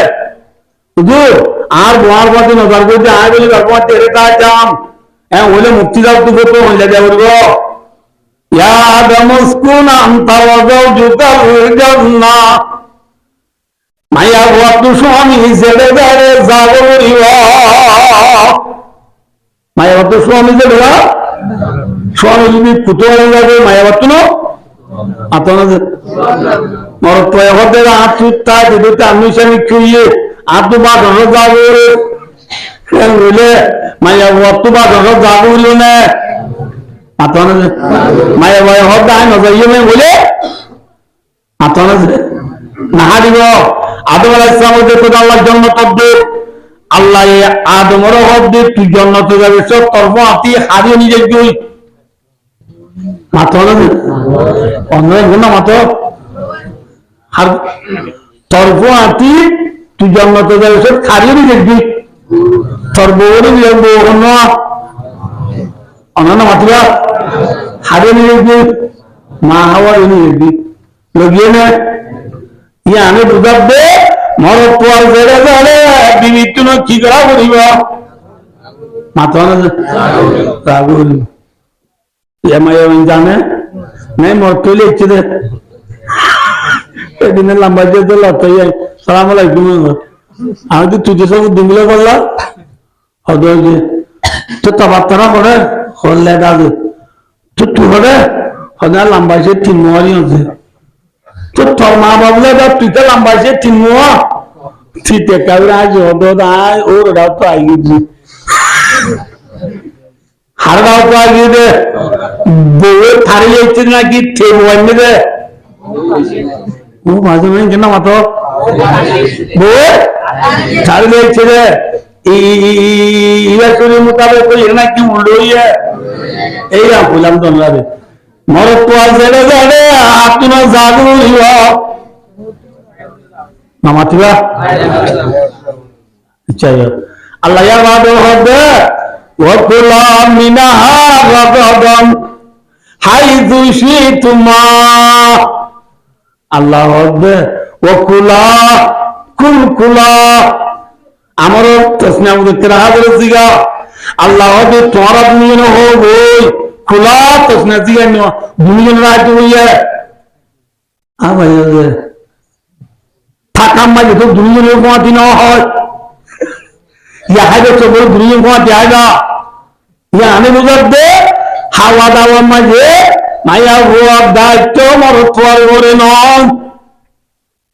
হুজুর আর তোমার গতি নজর করতে আয় বলে গর্বত তেরে তা যাম এম হলে মুফতি যাও তো ফটো হইলে যাবরব ইয়া আদম উসকুন আনতা ওয়া যাওজুকাল জান্নাহ মায়া বস্তু স্বামী ছেড়ে বেড়ে যাবরি মায়া বস্তু স্বামী যে বেড়া স্বামী যদি কুতুয়ালে যাবে মায়া বস্তু নো আপনার মরত হতে হাত চুত্তা যেতে আমি স্বামী খুইয়ে আত বা ধর যাবো বলে মায়া বস্তু বা ধর যাবো বললো না আপনার মায়া বয় হতে আয় নজাইয়ে বলে আপনার না হারিব আদম আলাইহিস সালাম দেখো আল্লাহর জান্নাত দে আল্লাহ আদমের হদে তুই জান্নাতে যাবে সব তরফ আতি হারিয়ে নিয়ে যাবি মাত্র অন্য গুণ মাত্র আর তরফ আতি তুই জান্নাতে যাবে সব হারিয়ে নিয়ে যাবি তোর বউরে নিয়ে বউ অন্য অন্য মাত্রা হারিয়ে নিয়ে যাবি মা হাওয়ার নিয়ে যাবি লগিয়ে না ইয়ে আমি বুঝাবে মরত পোয়ার জেরে জেরে বিবিধ কি করা করিব মাথা রাগুল জানে নাই মরত তৈলে ইচ্ছে দে এদিনে লম্বা দিয়ে তো লতাই সালাম আলাইকুম আমি তো তুই সব দিনগুলো করলাম হদে তো তাবাত্তারা করে হলে দাদু তো তুই করে হদে লম্বা সে তিন মারি আছে তো তোর মা বাবুলে তুই তো লম্বাইছে তিনমুয়া ঠিক কাবরে আজ হতো আয় ওর ওরাও তো আই গেছি হারগাও তো আই গিয়ে বউয়ে থারি যাচ্ছে নাকি ঠে মোবাইল নেবে ও মাঝে মাঝে কেন মাত্র বউয়ে থারি যাচ্ছে রে ইয়া শরীর মোতাবেক করি নাকি উল্টো হইয়া এই বললাম তো লাগে মরত পোয়াল জেলে যাবে আপনার জাদু নামাতিবা আল্লাহ হবে ওকুলা মিনাহা রাগাদান হাইযু শিতুমা আল্লাহ হবে ওকুলা কুলকুলা আমারও তসনা মুদে রাহা বলেছিগা আল্লাহ হবে তোরা নিয়ে হবে খোলা তসনা জিগা নিও দুনিয়ার রাত হইয়া আবার থাকা মাঝে তো দুনিয়ার কোয়াতি না হয় ইয়া হাইবে তো বড় দুনিয়ার কোয়াতি আইবা ইয়া আমি বুঝাতে হাওয়া দাওয়া মাঝে মায়া হওয়ার দায়িত্ব মরত পর করে নন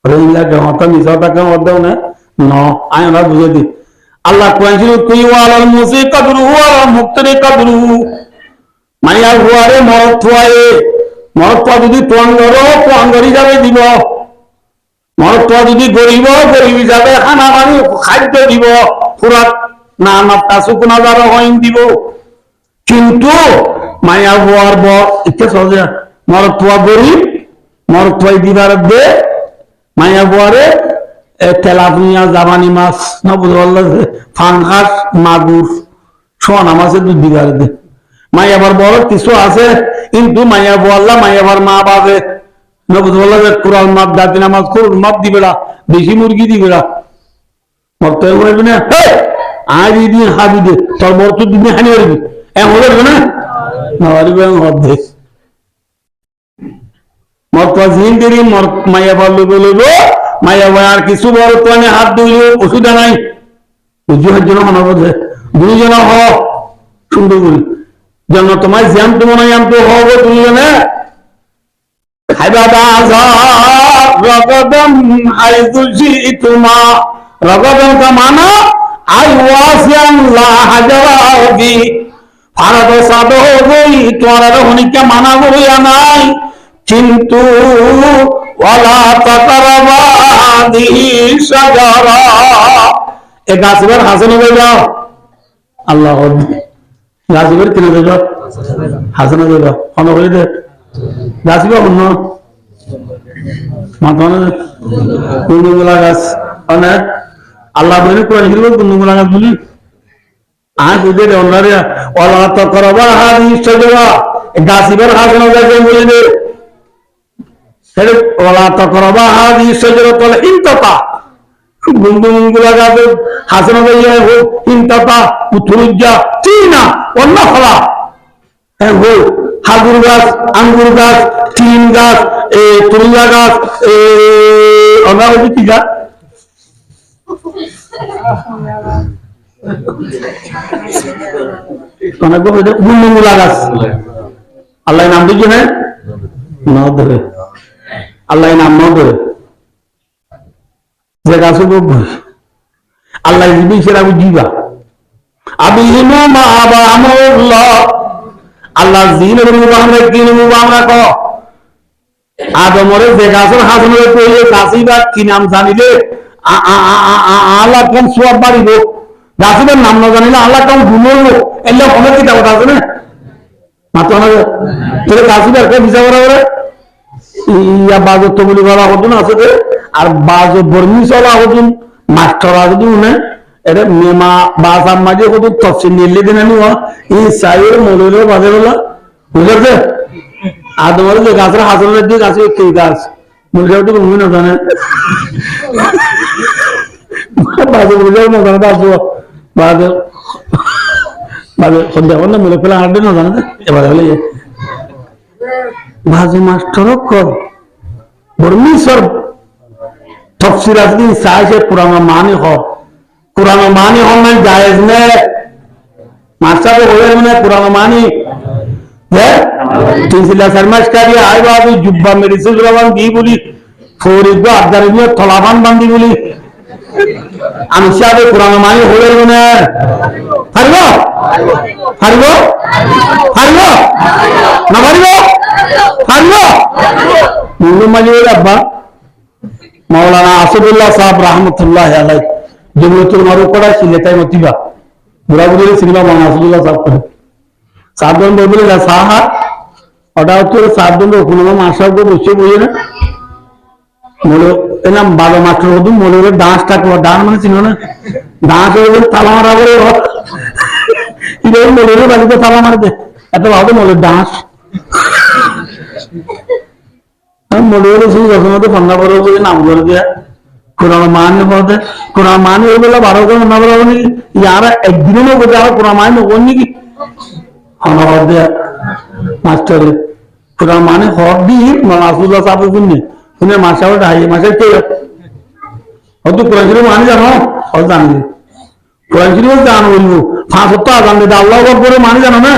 রইলা গাওতা মিছা টাকা মরদাও না ন আয় আমরা বুঝে দি আল্লাহ কোয়াইছিল তুই ওয়ালাল মুসি কদরু ওয়ালাল মুক্তরি কদরু মায়া হুয়ারে মরত থুয়ায়ে মরত থুয়া যদি তোয়াঙ্গরি যাবে দিব মরত থুয়া যদি গরিব গরিবি যাবে খানা পানি খাদ্য দিব খুরাক না নাপটা শুকনা যারা হইন দিব কিন্তু মায়া হুয়ার ইচ্ছে সহজে মরত থুয়া গরিব মরত থুয়াই দিবার দে মায়া হুয়ারে তেলাপিয়া জাবানি মাছ না বুঝল ফাঙ্গাস মাগুর সোনা মাছের দুধ দিবার দে মায়াবার বড় কিছু আছে কিন্তু মায়া বললা মায়াবার মা বাবে নবুজ বললা যে কোরআন মাপ দাদি নামাজ কোরআন মাপ দিবে না বেশি মুরগি দিবে না মরতে বলবি না আজ দিন হাবি দে তোর বর তো দিনে হানি করবি এমন করবে না মারিবে মধ্যে মরতা জিন্দিরি মাইয়া বললো বলবো মাইয়া ভাই আর কিছু বড় তো হাত ধুইলে ওষুধ নাই বুঝির জন্য মনে বোঝে দুইজন হ সুন্দর করি যেন তোমার জ্যাম তো মনে হয় তো হবো দুইজনে খাইবা বাজা রগদম আইজুজি তোমা রগদম কা মানা আই ওয়াসিয়ান লা হাজারাবি ফারাদ সাদো গই তোমার হনিকে মানা গইয়া নাই কিন্তু ওয়ালা তাকরাবা দিহি শাজারা এ গাছবার হাসানো হয়ে যাও আল্লাহ গাছবার কিনে দেব হাসানো দেব অন্য করে দে গাছবা অন্য মাথা কুন্দুমুলা গাছ অনেক আল্লাহ বলে কোরআন শরীফে কুন্দুমুলা গাছ বলি আজ ওদের অন্যরা ওয়ালা তাকরাবা হাদিহি শাজারা গাছবার হাসানো গাছে বলে দে সেটা ওয়ালা তাকরাবা হাদিহি শাজারাতুল ইনতাফা গুলা গাছে হাসানো গাছ হোক ইনতাফা উথুরুজ্জা তিনা অন্য ফলা হোক হাগুর গাছ আঙ্গুর গাছ তিন গাছ তুরিয়া গাছ আমরা হচ্ছে কি গাছ গুলা গাছ আল্লাহ নাম দিচ্ছে না ন ধরে আল্লাহ নাম ন ধরে যে গাছ আল্লাহ দিবি সেটা বুঝিবা আবি মা আবা আমল্লাহ আল্লাহ জিনের মুবাহরা কিন মুবাহরা ক আদমরে যে গাছের হাসনের কইলে গাছিবা কি নাম জানিলে আল্লাহ কোন সওয়াব বাড়িব গাছের নাম না জানিলে আল্লাহ কোন গুণরব এলা অনেক কিতাব আছে না মাত্র না তোরে গাছিবার কে বিচার করে ইয়া বাজত তো বলি বলা হতো না আছে আর বাজ বর্মি চলা হতো মাস্টার যদি উনে এটা মেমা বাস আম্মাজি কত তফসিল নিলে দিন আমি এই সাইয়ের মৌলের বাজে বলা বুঝতে আদমরে যে গাছের হাসনের দিকে গাছে কি গাছ মূল্য তো তুমি না জানে বাজে বুঝার না জানে আসবো বাজে বাজে সন্ধ্যা না মূল্য ফেলা হাঁটবে না জানে এবার হলে বাজে মাস্টার কর বর্মিসর তফসিল আছে সাইসে পুরানো মানে হয় পুরানো মানি হন জায়েজ নে মাস্টার হয়ে মানে পুরানো মানি হ্যাঁ তিনশিলা শর্মাস কারি আই বাবু জুব্বা মেডিসিন রবান দি বলি ফরিদ আদার নিয়ে থলাবান বান্ধি বলি আমি সাথে পুরানো মানি হয়ে মানে পারব পারব পারব না পারব পারব মুন্নু মাঝি আব্বা মাওলানা আসাদুল্লাহ সাহেব রহমতুল্লাহ আলাইহি জমিয়তুল মারুকড়া সিলেটাই মতিবা বুড়াবুড়ি সিনেমা মানাসুল্লাহ সাহেব করে সাবধান বলবলে না সাহা ওটা হচ্ছে সাবধান কোনো মাসাব বসে বইয়ে না মূল এনাম বারো মাত্র হতো মূলের ডাঁস থাকলো ডান মানে ছিল না ডাঁস হয়ে তালা মারা করে মূলের বাড়িতে তালা মারতে এত ভালো মূলের ডাঁস মূলের যখন ঠান্ডা করে নাম করে দেয়া কোরআন মানে বলতে কোরআন মানে হয়ে গেল 12 জন না বলা নাকি ইয়ারা একদিনও বোঝা কোরআন মানে হন নাকি আমার মাস্টার কোরআন মানে হক দি রাসূলুল্লাহ সাহেবের জন্য শুনে মাসাও ডাই মাসে কে অত কোরআন শরীফ মানে জানো আর জানি কোরআন শরীফ জানো বলবো 5 সপ্তাহ জানলে আল্লাহু আকবার মানে জানো না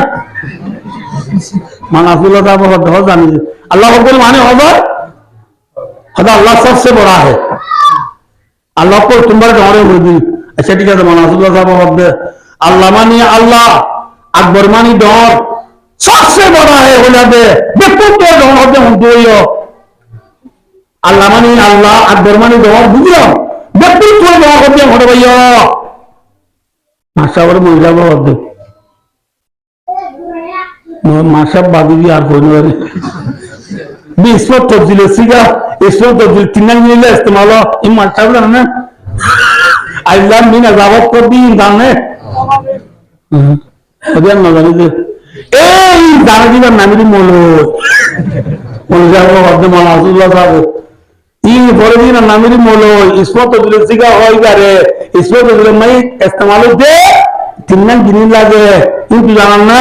মানে রাসূলুল্লাহ সাহেব জানি আল্লাহু আকবার মানে হবে খোদা আল্লাহ सबसे बड़ा है আল্লাহ को तुम्हारे डरे होगी अच्छा ठीक है मनासुल्लाह साहब হবে আল্লাহ মানি আল্লাহ আকবর মানি ডর सबसे बड़ा है हो जाते देखो तो डर होते हम दो ही আল্লাহ মানি আল্লাহ আকবর মানি ডর বুঝলো দেখো তো ডর होते हम भैया মাশাআল্লাহ মহিলা হবে মাশাআল্লাহ बादी भी আর होने वाली इसमें तब्दील सीगा इसमें तब्दील तीन मिले इस्तेमाल इन माशाल्लाह ना अल्लाह मीन अजावत को दी दाने अगर ना जाने दे ए दाने की नाम भी मोलो मोल जाओ अब्दुल मनासुल्लाह साहब इन फरदीन नामिरी मोलो इसमें तो दुरुस्ती का हो इधर इसमें तो दुरुस्ती में इस्तेमाल होते तिन्ना गिनी लागे इन तो जानना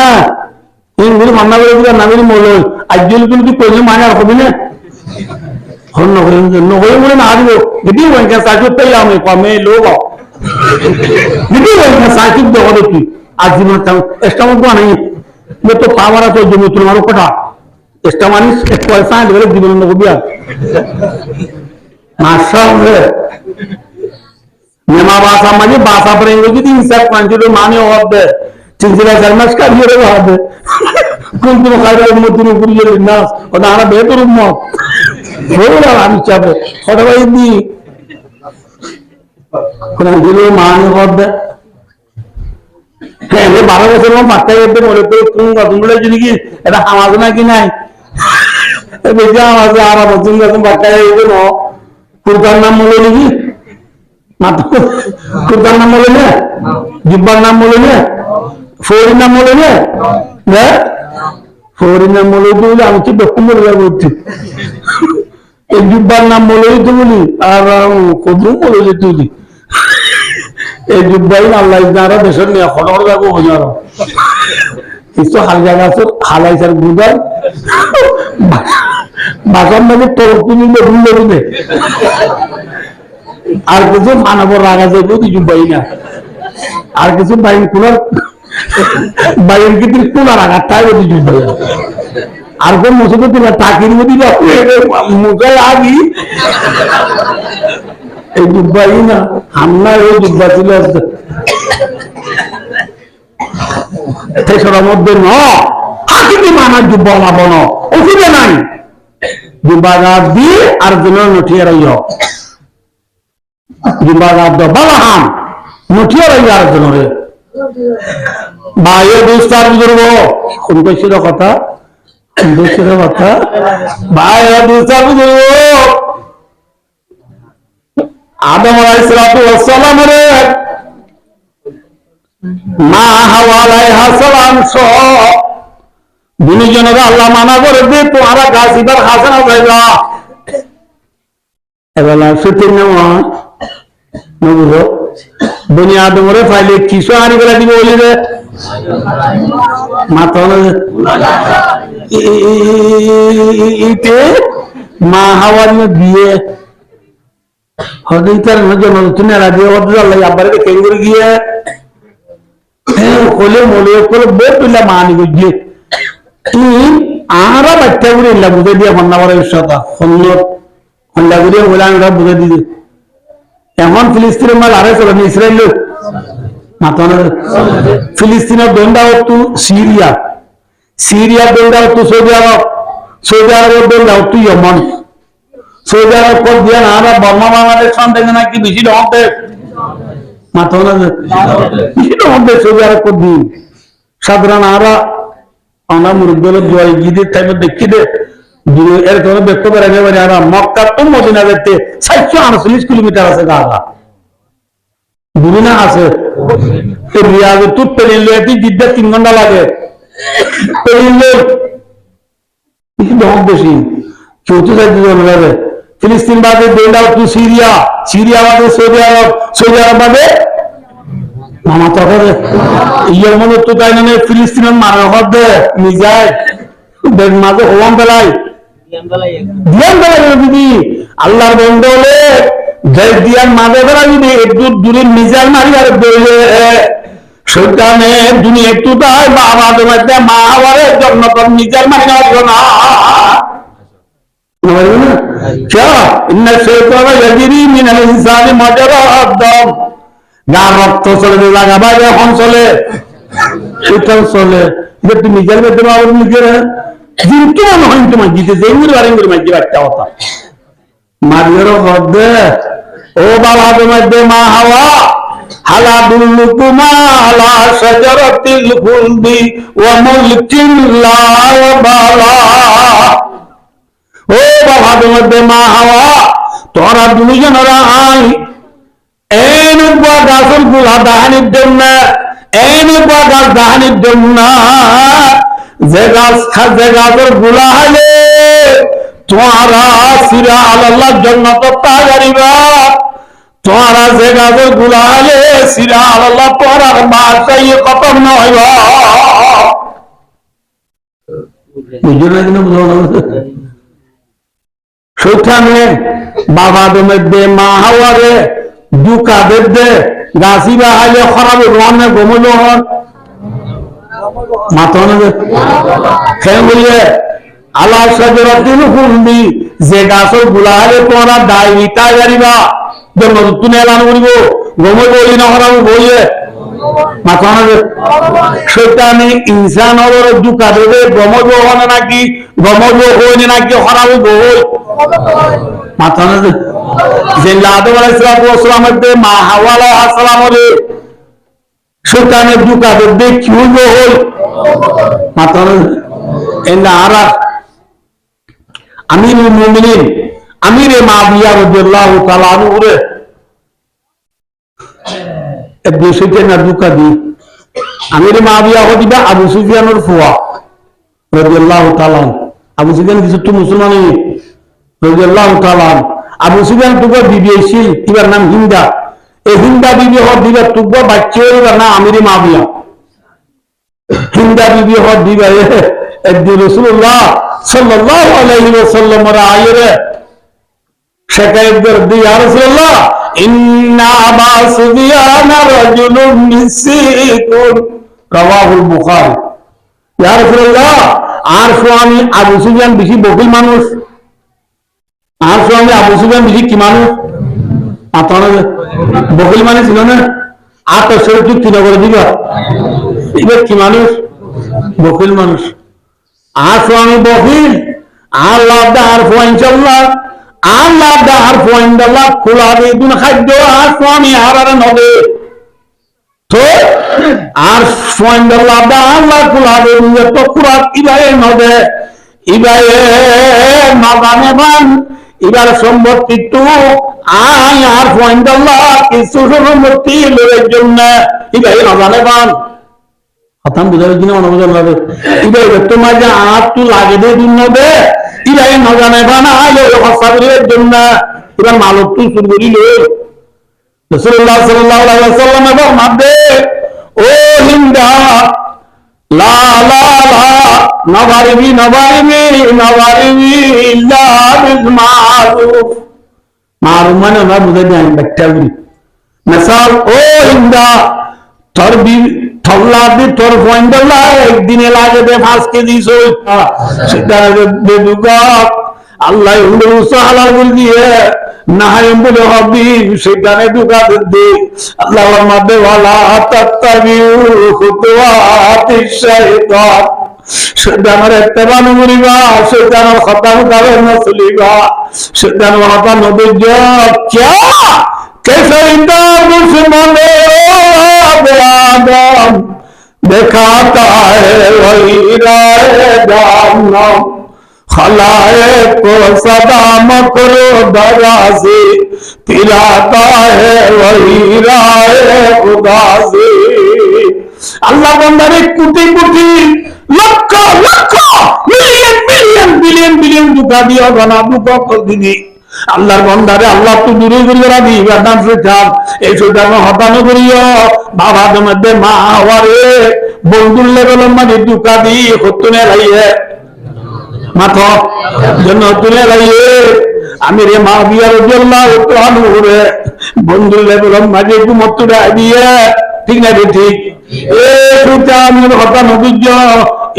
इन गुरु मानना बोले कि नामिरी मोलो अज्जुल कुल की कोई माने रखो भी नहीं हम नोकोई मुझे ना आदि वो कितनी वन क्या साचुत पे यामें पामे लोग कितनी वन क्या साचुत दो होते थी आज जीवन तंग एस्टामों को नहीं ये तो पावरा तो जो तुम्हारे पटा एस्टामानी एक पैसा है लेकिन जीवन में को भी आ माशाल्लाह निमा बासा मजे बासा पर इंग्लिश की इंसान पंचुले माने होते चिंचिला शर्मा का भी रहा है कुल तो खाली मुद्दे में पूरी ये नास और नाना बेहतर उम्मा बोला हम चाहे और भाई दी कुछ दिलों माने होते हैं ये 12 बरस में बात करते बोले तो तुम लोग जिंदगी ऐसा हमारे ना कि नहीं बेजा हमारे आरा बच्चों का तुम बात कर रहे हो ना कुर्बान नाम बोले नहीं मातो कुर्बान नाम बोले नहीं जिब्बान नाम बोले नहीं फोरी नाम बोले नहीं ना फोरी नाम बोले तो बोले हम चिप डॉक्टर बोले यार बोलते एक जिब्बान नाम बोले तो बोली आरा कुदूम बोले तो बोली एक जुब्बाई ना अल्लाह इज़ारा देशर ने खड़ोर का को हो जा रहा इसको हर जगह से हालाई सर गुजर बाजार में तो तुम लोग भूल गए आर किसी मानव रागा से कोई जुब्बाई ना आर किसी बाइन कुलर बाइन की तरफ कुलर रागा ताई वो जुब्बाई आर को मुझे तो तेरा ताकीर में भी मुझे आगी এই দুবাই না আমরা ওই দুবা ছিল তেসরা মধ্যে ন হাকিমি মানা দুবা লাবন অসুবিধা নাই দুবা গাছ দিয়ে আর দিন নঠিয়ে রইও দুবা গাছ দ বালাহাম নঠিয়ে রইও আর দিন রে ভাইয়ের দুস্তার বুঝব কোন কইছিল কথা দুস্তার কথা ভাইয়ের দুস্তার বুঝব आदम अलैहिस्सलाम रे मा हवा अलैहा सलाम सो दुनिजनरा अल्लाह माना करे दे तुम्हारा गासिबर हासन हो जाएगा एवला सुतिन न बुझो दुनिया आदम रे फाइले किसो आनी गला दी बोली रे मातो इते मा हवा ने दिए हदीतर नजर नजर राजी होते अल्लाह यहाँ पर केंगुर किया खोले मोले कोले बहुत पिला मानी गुज्जे इन आरा बच्चे बुरे इल्ला बुझे दिया मन्ना वाला विश्वासा खन्नोर खन्ना बुरे गुलाम रब बुझे दी एमन फिलिस्तीन में लारे सोलह इस्राएल माता ने फिलिस्तीन दोंडा हो तू सीरिया सीरिया दोंडा हो तू सऊदी अरब दोंडा हो तू यमन सऊदी अरब को दिया ना बर्मा बांग्लादेश शांत है ना कि बिजी डॉक्ट है मातो ना बिजी डॉक्ट है सऊदी अरब को दी साधारण आरा आना मुर्दोल जुआई गिद्दी टाइम में देखी दे जुए एर तो ना बेक्को पर आगे वाले आरा मक्का तुम मदीना देते 748 किलोमीटर ऐसे कहा दुनिया आसे फिर रियाद तू पेरिले थी जिद्दत 3 घंटा लगे पेरिले इस डॉक्ट बेची चौथी साइड जो लगे फिलिस्तीन बादे दोंडा तू सीरिया बादे सऊदी अरब बादे मामा तो करे ये मनो तो काय ने फिलिस्तीन में मारा होते निजाय देख माजे होम बेलाई दियान बेलाई दीदी अल्लाह बंदोले जय दियान माजे बेलाई दीदी एक दूर निजाल मारी यार बोले शैताने दुनिया तो दाय बाबा तो मत माहवारे जन्नत निजाल मारी ना क्या इन शैतान यजरी मिनल इंसान मजरा अदम गार रक्त चले लगा बाजे हम चले शैतान चले ये तुम निजर में तुम और निजर है जिनको हम हम तुम जीते जेंगुर वारेंगुर में जीवता होता मारियो गद्दे ओ बाबा तुम दे मा हवा हला दुल्लुकुमा हला शजरतिल खुल्दी व मुल्किन ला बाला ओ बाबा मध्य मा हवा तोरा दुनिजनरा आई एनु गाछर गुला दाहानिर जन्य एनु गाछ दाहानिर जन्य जे गाछर गुला हले তোমারা সিরা আল্লাহ জন্নত তাগারিবা তোমারা যে গাছের গুলালে সিরা আল্লাহ পড়ার বাসাই খতম নয় বুঝলো না কিন্তু সেখানে বাবা দে মা হাওয়ারে দুকা দে গাছি বাহালে খরাবে রনে গমল হন মাথা খেয়ে বললে আল্লাহ সাজরাতিল খুলবি যে গাছের গুলালে তোমরা দায়ী তাগারিবা জন্য তুমি এলান করিব গমল বলি না খরাবে বইয়ে মাথা সেখানে ইনসান হওয়ার দুকা দেবে গমজ হনে নাকি গমজ হইনি নাকি খরাবে বই মাথা যে আদম আলাইহিসসালামের মা হাওয়া আলাইহিস সালামের সেখানে দুকা দেবে কি হইল হল মাথা এন্ড আর আমিরুল মুমিনিন আমিরে মাবিয়া রাদিয়াল্লাহু তাআলা আনহু রে এক দেশে না দুকা দি আমিরে মাবিয়া হদিবা আবু সুফিয়ানের ফুয়া রাদিয়াল্লাহু তাআলা আবু সুফিয়ান কিছু তো মুসলমান রাদিয়াল্লাহু তাআলা আবু সুফিয়ান তুগো বিবি ছিল ইবার নাম হিন্দা এই হিন্দা বিবি হদ দিবা তুগো বাচ্চা ইবার নাম আমিরে মাবিয়া হিন্দা বিবি হদ দিবা একদিন রাসূলুল্লাহ সাল্লাল্লাহু আলাইহি ওয়াসাল্লাম আয়েরে শিকায়ত করতে ইয়া রাসূলুল্লাহ ইন্না আবা সুফিয়ান রাজুলুন মিসিকুন রাওয়াহুল বুখারী ইয়া রাসূলুল্লাহ আর স্বামী আবু সুফিয়ান বেশি বকিল মানুষ আর স্বামী আবু সুফিয়ান বেশি কি মানুষ আপনারা বকিল মানে ছিল না আর তো সে চুক্তি না করে দিবা এবার কি মানুষ বকিল মানুষ আর স্বামী বকিল আর লাভ আর ইনশাআল্লাহ আর লাভ আর ইনশাআল্লাহ খোলা দিয়ে দুন খাদ্য আর স্বামী আর নবে তো আর ইনশাআল্লাহ আল্লাহ খোলা দিয়ে তো খোলা ইবায়ে নবে ইবায়ে মাগানে বান ইবার সম্পত্তি তো আয় আর ইনশাআল্লাহ কিছু সম্পত্তি লয়ের জন্য ইবায়ে মাগানে বান খতম বুঝার জন্য অনুমোদন লাগে ইবাই তোমার যে আর তো লাগে দে দিন নবে ইবাই নজানে বানা আলো হসাবের জন্য এবার মালক তুই শুরু করিল রাসূলুল্লাহ সাল্লাল্লাহু আলাইহি ওয়াসাল্লাম এবার মাদে ও হিন্দা লা লা লা নবারিবি ইল্লা বিল মারুফ মারুফ মানে না বুঝাই দেন একটা বলি মিসাল ও হিন্দা তরবি थल्ला दी तोर फंडला एक दिन लागे दे 5 केजी सो सीधा दे दुगा अल्लाह उंदरू सहाला बोल दिए ना है बोले हबी सीधा ने दुगा दे अल्लाह मदे वाला तत्तबिउ खुतवात शैतान शैतान रे तबान मुरिबा शैतान खतम करे न सुलिबा शैतान वहां नबी जो क्या कैसे इंदा दुश्मन आदम दिखाता है वही राह जहन्नम खलाए को सदा मकरो दरा से पिलाता है वही राह खुदा से अल्लाह बंदे कोटि कोटि लख लख मिलियन मिलियन बिलियन बिलियन दुका दिया बना दुका कर दी আল্লাহর বান্দারে আল্লাহ তো দূরে দূরে রাখি বাদাম সুজান এই সুজান হতানো করিও বাবার মধ্যে মা হওয়ারে বন্ধুর লেভেল মানে দুকা দি হতুনে লাইয়ে মাথা জন্য তুলে লাইয়ে আমি রে মা বিয়ার রাদিয়াল্লাহু তাআলা রে বন্ধুর লেভেল মাঝে গুমতুরা দিয়ে ঠিক না রে ঠিক এ সুজান হতানো করিও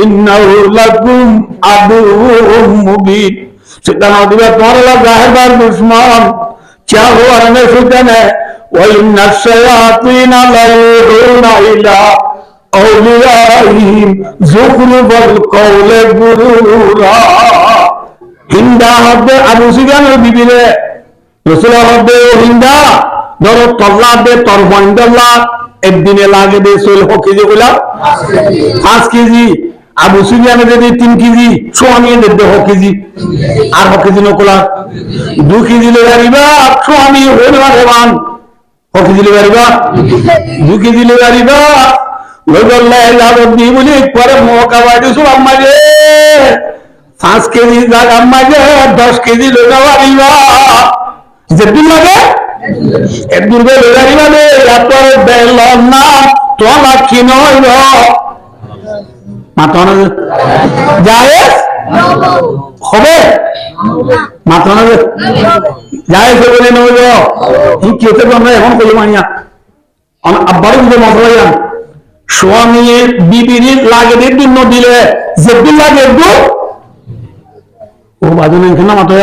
ইন্নাহু লাকুম আদুউম মুবিন सीधा दिया तुम्हारा जाहिर दुश्मन क्या हुआ ने सुने वइन शयातीन लयूना इला औलियाहिम जुखरुफल कौल गुरूरा हिंदा हदे अबू सुफियान बीबी रे रसूल हदे हिंदा धरो तल्ला दे तोर फंडला एक दिन लागे दे 16 केजी गुला 5 केजी আবু সুফিয়ান যদি 3 কেজি সোয়ানি দেবে 6 কেজি আর 6 KG Nakla 2 KG le gariba Swani হইল মারবান 6 KG le gariba 2 KG le gariba লগল্লা ইলাদি বলি পরে মোকা বাড়ি সুরাম মারে 5 কেজি জায়গার মাঝে 10 কেজি লোকা পারিবা যেদিন লাগে একদূর বেড়ারিবা রে এত বেল না তোলা কি নইল মাথা যায় হবে মাথা যায় বলে নইল কেতে আমরা এখন করি মানিয়া আব্বারও কিন্তু মশলা স্বামী বিবির লাগে জন্য দিলে যেদিন লাগে একটু ও বাজু নেই না মাথা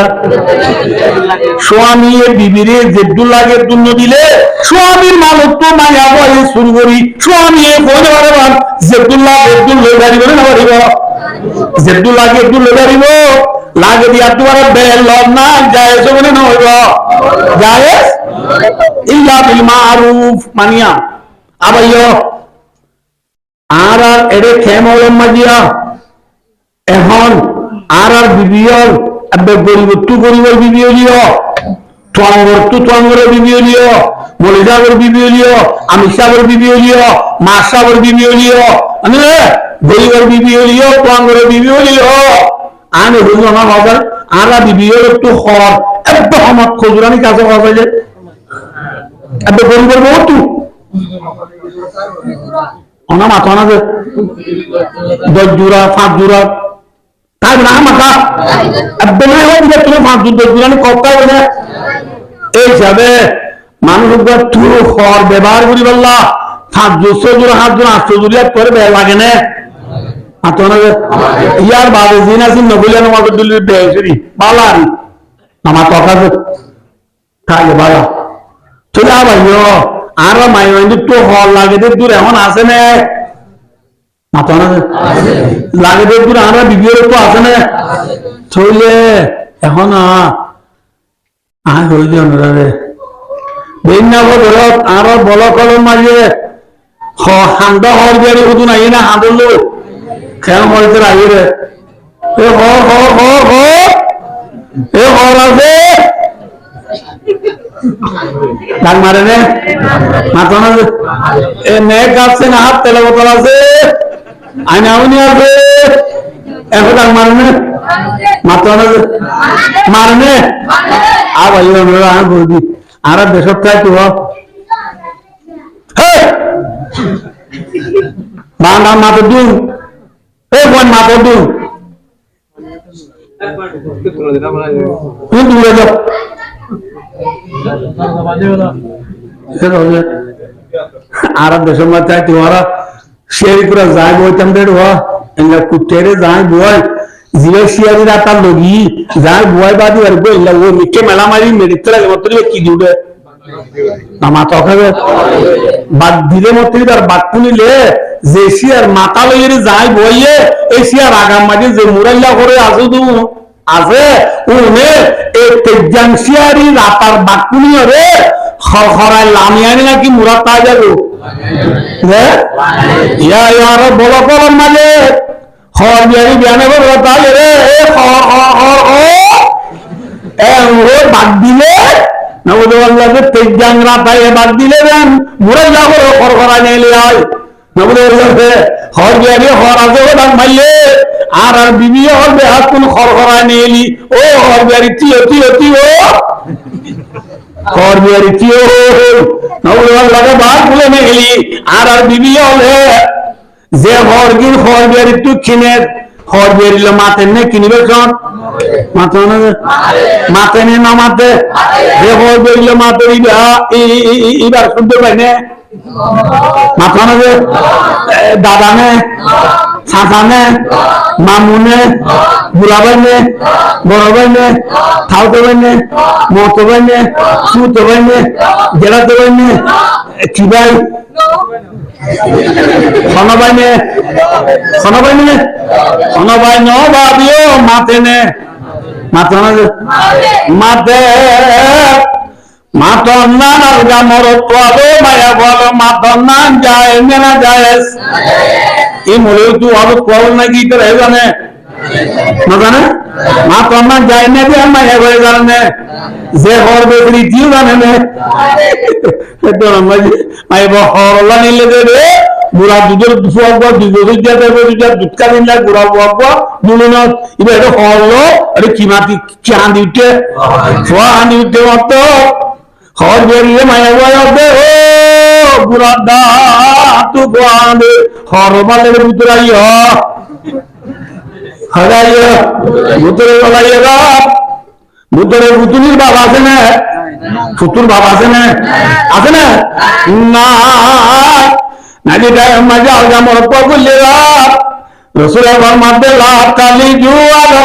স্বামী বিবির যেদু লাগে জন্য দিলে স্বামীর মালক তো মায়া বয়ে শুরু করি স্বামী বলে পারে যেদুল্লাহ একটু লই গাড়িব না পারিব যেদু লাগে একটু লই গাড়িব লাগে দিয়া তোমার বেল না যায় বলে নহইব যায় ইল্লা বিল মারুফ মানিয়া আবাইও আর এড়ে খেমলম মাজিয়া এখন আর বিবিয়র গরিবর বিবিয়লিও তোয়াঙ্গর বিবিয়লিও মলিদাগর বিবিয়লিও আমিষাগর বিবিয়লিও মাসাগর বিবিয়লিও গরিবর বিবিয়লিও তোয়াঙ্গর বিবিয়লিও আমি হইল না হবে আর বিবিয়র একটু হর একটু হমত খজুরানি কাছে হওয়া যায় একটু গরিবর বহুত অনা মাথা না 10 জোড়া 5 জোড়া তাই না মাথা একদম তুমি 5 জোড়া কথা বলে এই হিসাবে মানুষ তুই খর ব্যবহার করি বললা 5 জোড়া 7 জোড়া 8 জোড়া করে ব্যয় লাগে না ইয়ার বাদে জিনা সিন নবুলিয়া নমাজ দুলির বেশরি বালারি আমার কথা তাহলে বালা চলে আবাইও আর মাইন্ড তো হল লাগে দূর এখন আছে না মাথা না লাগে দূর আমরা বিবির তো আছে না চলে এখন হইলে অনুরাধে আর বল কলম মাঝে হান্দা হর বিয়ারি শুধু নাই না হাঁদলো খেয়াল মরিতে আগে রে এ হর আছে ডাক মারে নে মাথা না এ নেক আছে না হাত তেলে বোতল আছে আইনাউনি আছে এখন ডাক মারে নে মাথা না মারে নে ভাই আমি বলবি আর দেশত চাই তো বাংলা মাথা দিন এই বোন মাথা দিন আর দেশের মধ্যে তোমারা শেয়ারি করে যায় বইতাম কুটেরে যায় বই জিও শিয়ারি রাতার লগি যায় বই বাদি আর বই ও মিকে মেলা মারি মেডিতে লাগে মত কি দিবে আমার তখাবে বাদ দিলে মত আর বাদ পুনিলে যে শিয়ার মাথা লইয়ে যায় বইয়ে এই শিয়ার আগাম মাঝে যে মুরাইলা করে আসো তু আছে উনে এই তেজাং শিয়ারি রাতার বাকুনি রে খরখরায় লামিয়ানি নাকি মুরাদ তা যাবো ইয়া ইয়ার বল কলম মাঝে খর বিয়ারি বিয়ানে বলো তাই রে বাদ দিলে না বলে বললো যে তেজাং রাতায় বাদ দিলে দেন মুরাইলা করে খরখরায় নিলে হয় না বলে হর বিয়ারি হর আছে ও ডাক মারলে আর বিবি হর বেহাত কোন খরখরায় নিয়ে এলি ও হর বিয়ারি তিও হর বিয়ারি তিও লাগে বাদ বলে নিয়ে এলি আর বিবি হলে যে হর বিয়ারি তুই কিনে হর বিয়ারিল মাতেন নে কিনিবে চন মাতে নে না মাতে যে হর বিয়ারিল মাতে এবার শুনতে পাই না মাথা না দাদা নে চাচা নে মামু নে বুড়া ভাই নে বড় ভাই নে থাউতো ভাই নে মতো ভাই নে সুতো ভাই নে জেলাতো ভাই নে কি ভাই খানা ভাই নে ন ভাবিও মাতে নে মাথা না মাতে মাতন্নান আলগা মরত্বাদো মায়া বলো মাতন্নান যায় না যায় এই মরে তু আরো কল নাকি তোর হে জানে না জানে মাতন্নান যায় না দিয়ে মায়া হয়ে জানে যে হর বেকরি দিও জানে না তো আমরা মাই বহরলা নিলে দেবে গুড়া দুধের ফুয়াবো দুধ কাটিন যায় গুড়া ফুয়াবো দুলুন এবার এটা হলো এটা কি মাটি কি হাঁদি উঠে ফুয়া হাঁদি উঠে মত হর বেরিয়ে মায়া বয়া দে ও গুড়া দা তু ফুয়া দে হর বালের ভিতরে আইয়া হারাইয়া ভিতরে বলাইয়া ভিতরে পুতুলির বাবা আছে না ফুতুর বাবা আছে না না যেটা মজা আলগা মরপ্পা বললে রসুলের মধ্যে লাভ কালি জুয়াল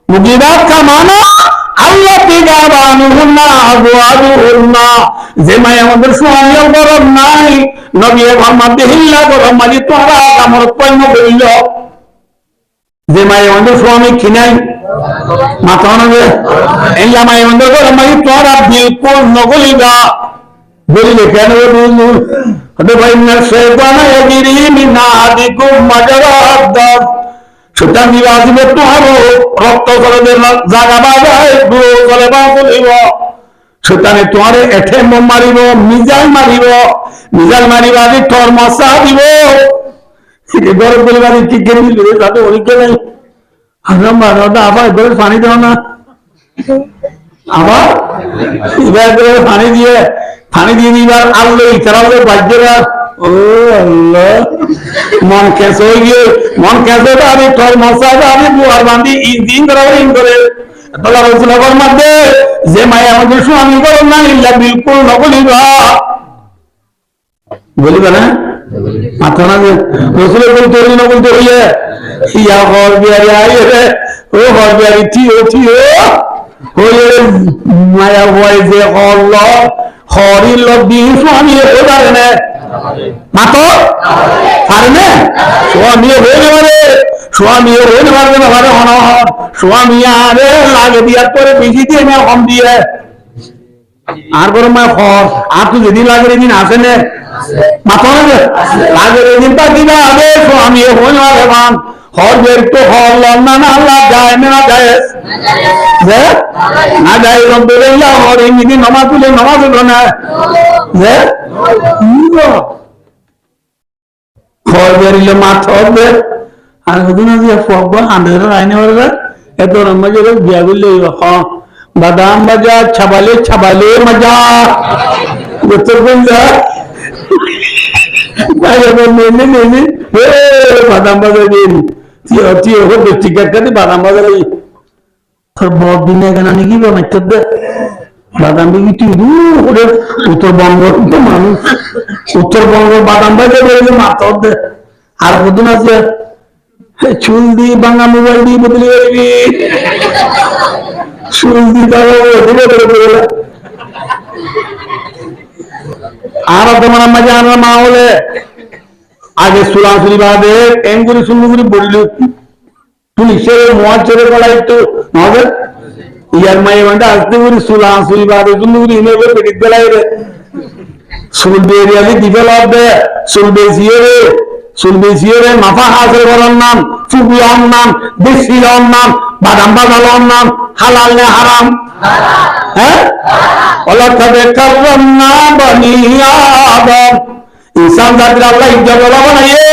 মুগিবাত কামানো আল্লাহ যে মাই আমাদের স্বামীও গরম নাই নবী মধ্যে হিল্লা গরম মাঝে তোরা আমার পণ্য বলল যে মাই আমাদের স্বামী কিনাই মাথা নবে এই মাই আমাদের গরম মাঝে তোরা বিলকুল নগলিবা বলিলে কেন সুতরাং আসবে তোমারও রক্ত চলে জাগা বাজায় চলে বা বলিব সুতরাং তোমার এঠে মারিব মিজাইল মারিব আদি তোর মশা দিব গরম বলিবাদি কি গেলি তাতে অনেকে নেই আবার ঘরে পানি দেও না আবার এবার পানি দিয়ে দিবার আল্লো ইতারা বাজ্যরা ও আল্লাহ মন কেঁচে হয়ে গিয়ে মন কেঁচে আমি তোর মশা আমি বুয়ার বান্ধি ইঞ্জিন করে তোলা রসুলের মধ্যে যে মায়া আমাদের স্বামী করো না ইল্লা বিলকুল নবলিবা বলিবা না মাথা না যে রসুলের বলতে নবলতে হইলে ইয়া হর বিহারি আই রে ও হর বিহারি থিও হইলে মায়া হয় যে হল হরিল দিন স্বামী হয়ে পারে না মাতো পারে না স্বামী হয়ে পারে স্বামী হয়ে পারবে না পারে হনহর স্বামী আরে লাগে দিয়ার পরে বেশি দিয়ে না কম দিয়ে আর বড় মা হর আর তুই যেদিন লাগে দিন আসে না মাতো না লাগে দিন তা দিন আগে স্বামী হয়ে পারে মান হর বের তো হর লন্না না আল্লাহ যায় না যায় না যায় রব্বুল্লাহ হর এমনি নামাজ তুলে নামাজ হলো না হর বেরিলে মাথা হবে আর কদিন আছে ফকবা আন্দাজ আইনে পারবে এত রম্মাজে বিয়া করলে বাদাম বাজা ছাবালে মজা উত্তর বন্ধা বাদাম বাজা দিয়ে টিকেট কাটি বাদাম বাজা তোর বড় দিনে কেন নাকি বানাইতে দে বাদাম বিক্রি তুই উত্তরবঙ্গ মানুষ উত্তরবঙ্গ বাদাম বাজে বলে মাথা দে আর কদিন আছে চুল দিয়ে বাংলা মোবাইল দিয়ে বদলে যাবি চুল দিয়ে আর তোমার মাঝে আমরা মা হলে আগে সুলাসুলি বাদে এমগুলি সুন্দরগুলি বলল পুলিশের মহাজ ছেড়ে বলা একটু হবে ইয়ার মাই মানে আসতে করি সুলাসুলি বাদে সুন্দরগুলি ইমেবে পেটিক বেলাই রে চুল বেরিয়ালি দিবে লাগবে চুল বেশিয়ে রে মাথা হাসের বলার নাম চুপিয়ার নাম বেশির নাম বাদাম বাজালার নাম হালাল নে হারাম হ্যাঁ ইনসান জাতির আল্লাহ ইজ্জত বানাইয়ে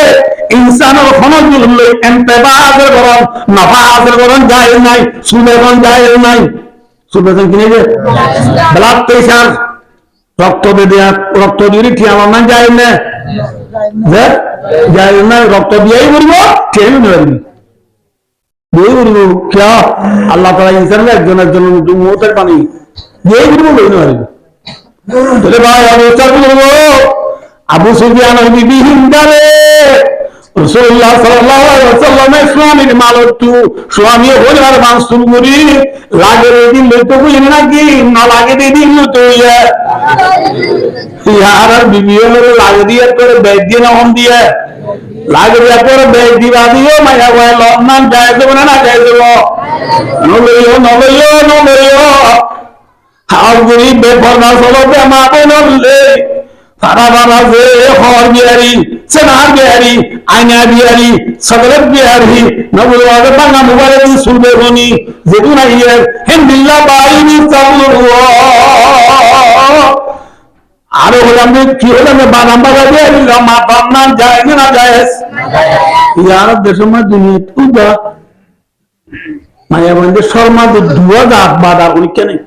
ইনসানের ক্ষমতা লই এন্তেবাজের গরম নফাজের গরম জায়েজ নাই সুদের গরম জায়েজ নাই সুদের কিনে যে ব্লাড প্রেসার রক্ত দিয়ে ঠিক আমার না জায়েজ না জায়েজ না রক্ত দিয়েই বলব ঠিক নেবেন দিয়ে বলব क्या আল্লাহ তাআলা ইনসানের একজনের জন্য মৌতের পানি দিয়ে বলব বলতে পারবে তাহলে ভাই আমি উত্তর বলবো আবু সুফিয়ান বিবি হিন্দারে রাসূলুল্লাহ সাল্লাল্লাহু আলাইহি ওয়াসাল্লামের স্বামীর মালতু স্বামী হইবার মানসুল করি লাগে দিন লইতো কই নাকি না লাগে দিন লইতো ইয়ার বিবি হলো লাগে দিয়ে করে বেদ দিয়ে না হম দিয়ে লাগে দিয়ে করে বেদ দিবা দিও মায়া ওই লন্নান যায় দেব না যায় দেব নলইও হাল গুলি বেপরদা চলতে মা বললে সারা বাবা যে হর বিহারি সেনার বিহারি আইনা বিহারি সদরের বিহারি নবুল ওয়াদে বাংলা মোবাইলে দিন শুনবে বনি যেদিন আইয়ের হিন্দিল্লা বাইনি চাবুল আরো হলাম কি হলাম বাদাম বাজার দিয়ে মাতার নাম যায় না যায় ইয়ার দেশের মধ্যে দুনিয়া পূজা মায়াবন্ধে শর্মাদের দুয়া দাঁত বাধা পরীক্ষা নেই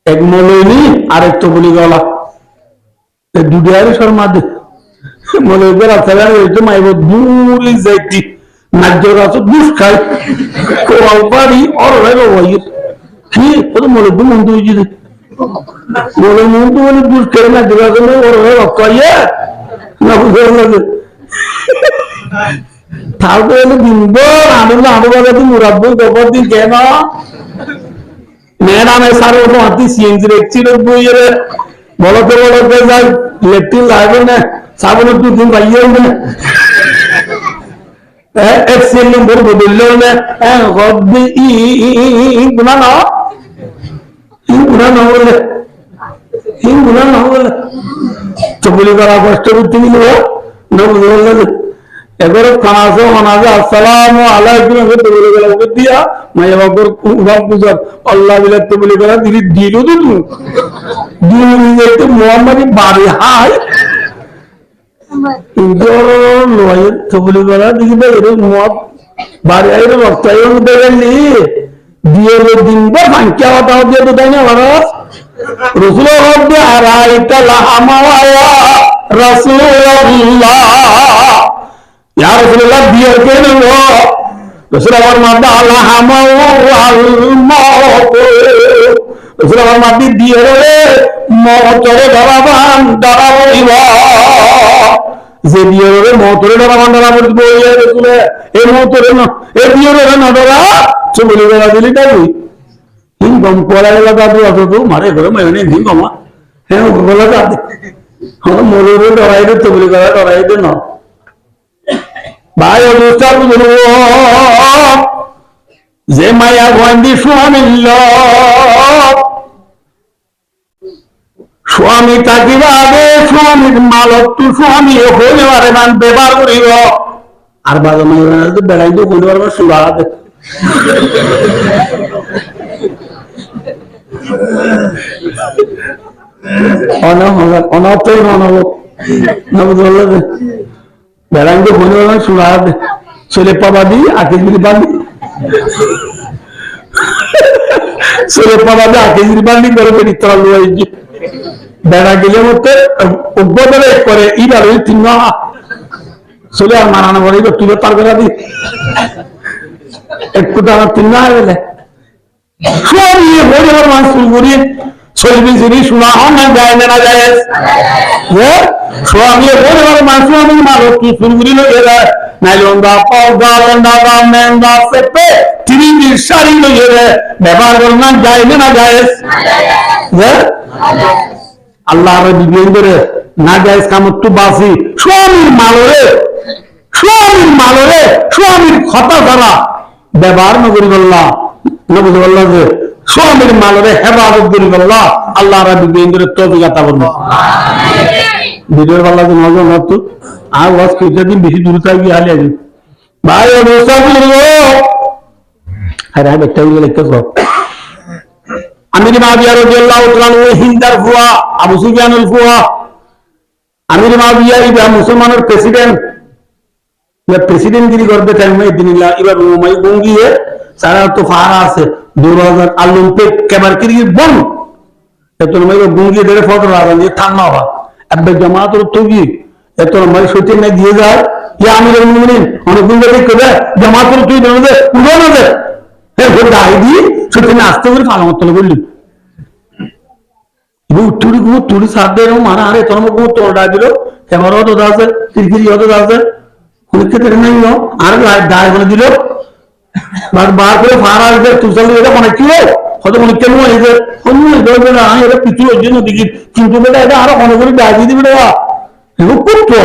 এক মলইনি আরেক তো বলি গলা দুডিয়ারি শর্মাদে মলইদের আচারা হয়েছে মাইব দূরে যাইতি নাজ্যর আছে দুষ খাই কোয়াল পারি অর ভাইয়ের কি ওদের মলইদের মন্দ হয়েছে মলের মন্দ বলে দুষ খেয়ে নাজ্যর আছে ওর ভাই রক্ত আইয়া না বুঝে লাগে তারপরে হলো দিনভর আনন্দ আনুবাদী মুরাব্বু গোবর দিন কেন মেয়েরামে সারে ওঠো হাতি সিএনজি রেখছিল বইয়ের বলতে বলতে যাই লেট্রিন লাগবে না সাবনের দুদিন বাইয়ে না এক্সেল নম্বর বদললেও না গুণা না গুণা না বলে গুণা না বলে চকুলি করা কষ্ট করতে গেল না বুঝে এবারে খানাসে মানাজে আসসালামু আলাইকুম করতে বলে গেল ওকে দিয়া মাইয়া বাবুর উগাম পূজা আল্লাহ বিলাতে বলে গেল দিদি দিল তো তুমি দিল দিতে মোহাম্মদি বাড়ি হাই ইন্দোর লয়ে তো বলে গেল দিদি ভাই এর মোহাম্মদ বাড়ি আইরে রক্তাই মধ্যে গেলি দিয়ে দিন বা ভাঙ্কিয়া হতা দিয়ে তো তাই না ভারত রসুল হদ্দে আরাইতা লাহামাওয়া রাসূলুল্লাহ ইয়া রাসূলুল্লাহ বিয়ের কেন রাসূল আমার মাদা আল্লাহ হামাও আল মাওত রাসূল আমার মাদি দিয়ে রে মওতরে ধরাবান দাঁড়াইবা যে বিয়ে রে মওতরে ধরাবান দাঁড়াবো বইয়ে রাসূল এই মওতরে না এই বিয়ে রে না ধরা চুবলি গলা দিলি তাই হিং গম কোলা লাগা তো আতো তো মারে ঘরে মানে হিং গমা হ্যাঁ গলা দে হ্যাঁ মোরে ধরাই দে চুবলি গলা ধরাই দে না ভাই অনুষ্ঠান যে মায়া গন্ডি স্বামী থাকিবা আগে স্বামীর মালকটু স্বামী হইলে পারে মান ব্যবহার করিব আর বাজে মাইয়া বেড়াই তো করতে পারবে সুরা অনর্থই অনব বেড়াইতে ফোনে শোনা ছেলে পাবা দি আকেজুরি বান্ধি ছেলে পাবা দি আকেজুরি বান্ধি করে তরা লুয়াইছি বেড়া গেলে মধ্যে উদ্বোধনে করে ইবার ওই তিন চলে আর মানানো বলে তুই তার বেড়া দি একটু আমার তিন হয়ে গেলে সব ইয়ে হয়ে যাবার মানুষ শুরু করি চলবি যিনি শোনা হন না যায় না যায় স্বামী বলে মানুষ আমি মারো তুই শুরু করি নাইলন্দা পর্দা লেন্দা মেন্দা সেপে তিনি শাড়ি লইয়ে ব্যবহার করে না যায় না যায় আল্লাহর বিবেক করে না যায় কামত্তু বাসি স্বামীর স্বামীর কথা দ্বারা ব্যবহার নগরী বললাম নবী বললাম যে স্বামীর মালরে হেফাজত করি বললাম আল্লাহ বিবেক করে তৌফিক আতা করবো ভিডিওর পাল্লা তো নজর নতো আর ওয়াজ কেটে দিন বেশি দূর থাকবি হালে আগে ভাই অবস্থা করবো আরে একটা লিখতে সব আমির মাবিয়া রাদিয়াল্লাহু তাআলা ওই হিন্দার ফুয়া আবু সুফিয়ানুল ফুয়া আমির মাবিয়া ইবা মুসলমানের প্রেসিডেন্টগিরি করবে টাইম মে দিনিল্লাহ এবার রুমাই গঙ্গিয়ে সারা তো ফারা আছে 2000 আলম পে কেবার কিরি বন এত রুমাই গঙ্গিয়ে ধরে ফটো লাগা নিয়ে ঠান্ডা হওয়া আব্বে জামাতের তৌবি এত রুমাই সইতে না দিয়ে যায় ইয়া আমিরুল মুমিনিন অনেক দিন ধরে কবে জামাতের তুই দেবে উড়ো না দে হে গোদাই দি সইতে না আসতে করে ফালা মত বললি তুড়ি সাথ দেয় মারা আরে তোর মুখ তোড়া দিল ক্যামেরা তো আছে কিরকিরি হতো আছে খুলতে তেরে নাই আর দায় বলে দিল বার করে ফারা আসবে তুই চলে এটা মনে কি হয়তো মনে কেন এই যে অন্য না এটা কিছু ওই জন্য দেখি কিন্তু বেটা এটা আরো মনে করে দায় দিয়ে দিবি রে করতো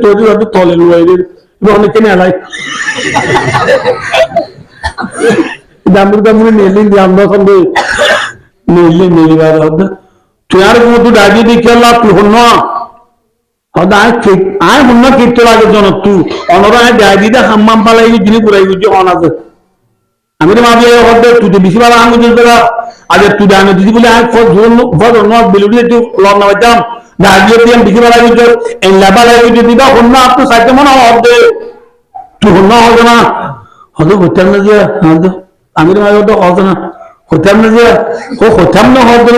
তোর তলে লুয়াই অনেক কেন এলাই দামুর নেলি আমরা সঙ্গে নেলি নেলিবার তুই আর তুই ডাকি দেখি আল্লাহ তুই হন আয় হন কীর্ত লাগে জন তুই অনরা ডাই দিতে হাম্মাম পালাই যিনি পুরাই বুঝছি হন আছে আমি তো ভাবি তুই বেশি ভালো আঙুল দিতে আজ তুই আমি দিদি বলে বিলুটি একটু লন না পাইতাম না আজকে তুই আমি বেশি ভালো আগে এই লেবার আগে দিবা অন্য আপনার সাইতে মনে হবে তুই অন্য হবে না হয়তো হইতাম না যে আমি তো ভাবি হবে না হইতাম না যে ও হইতাম না হবে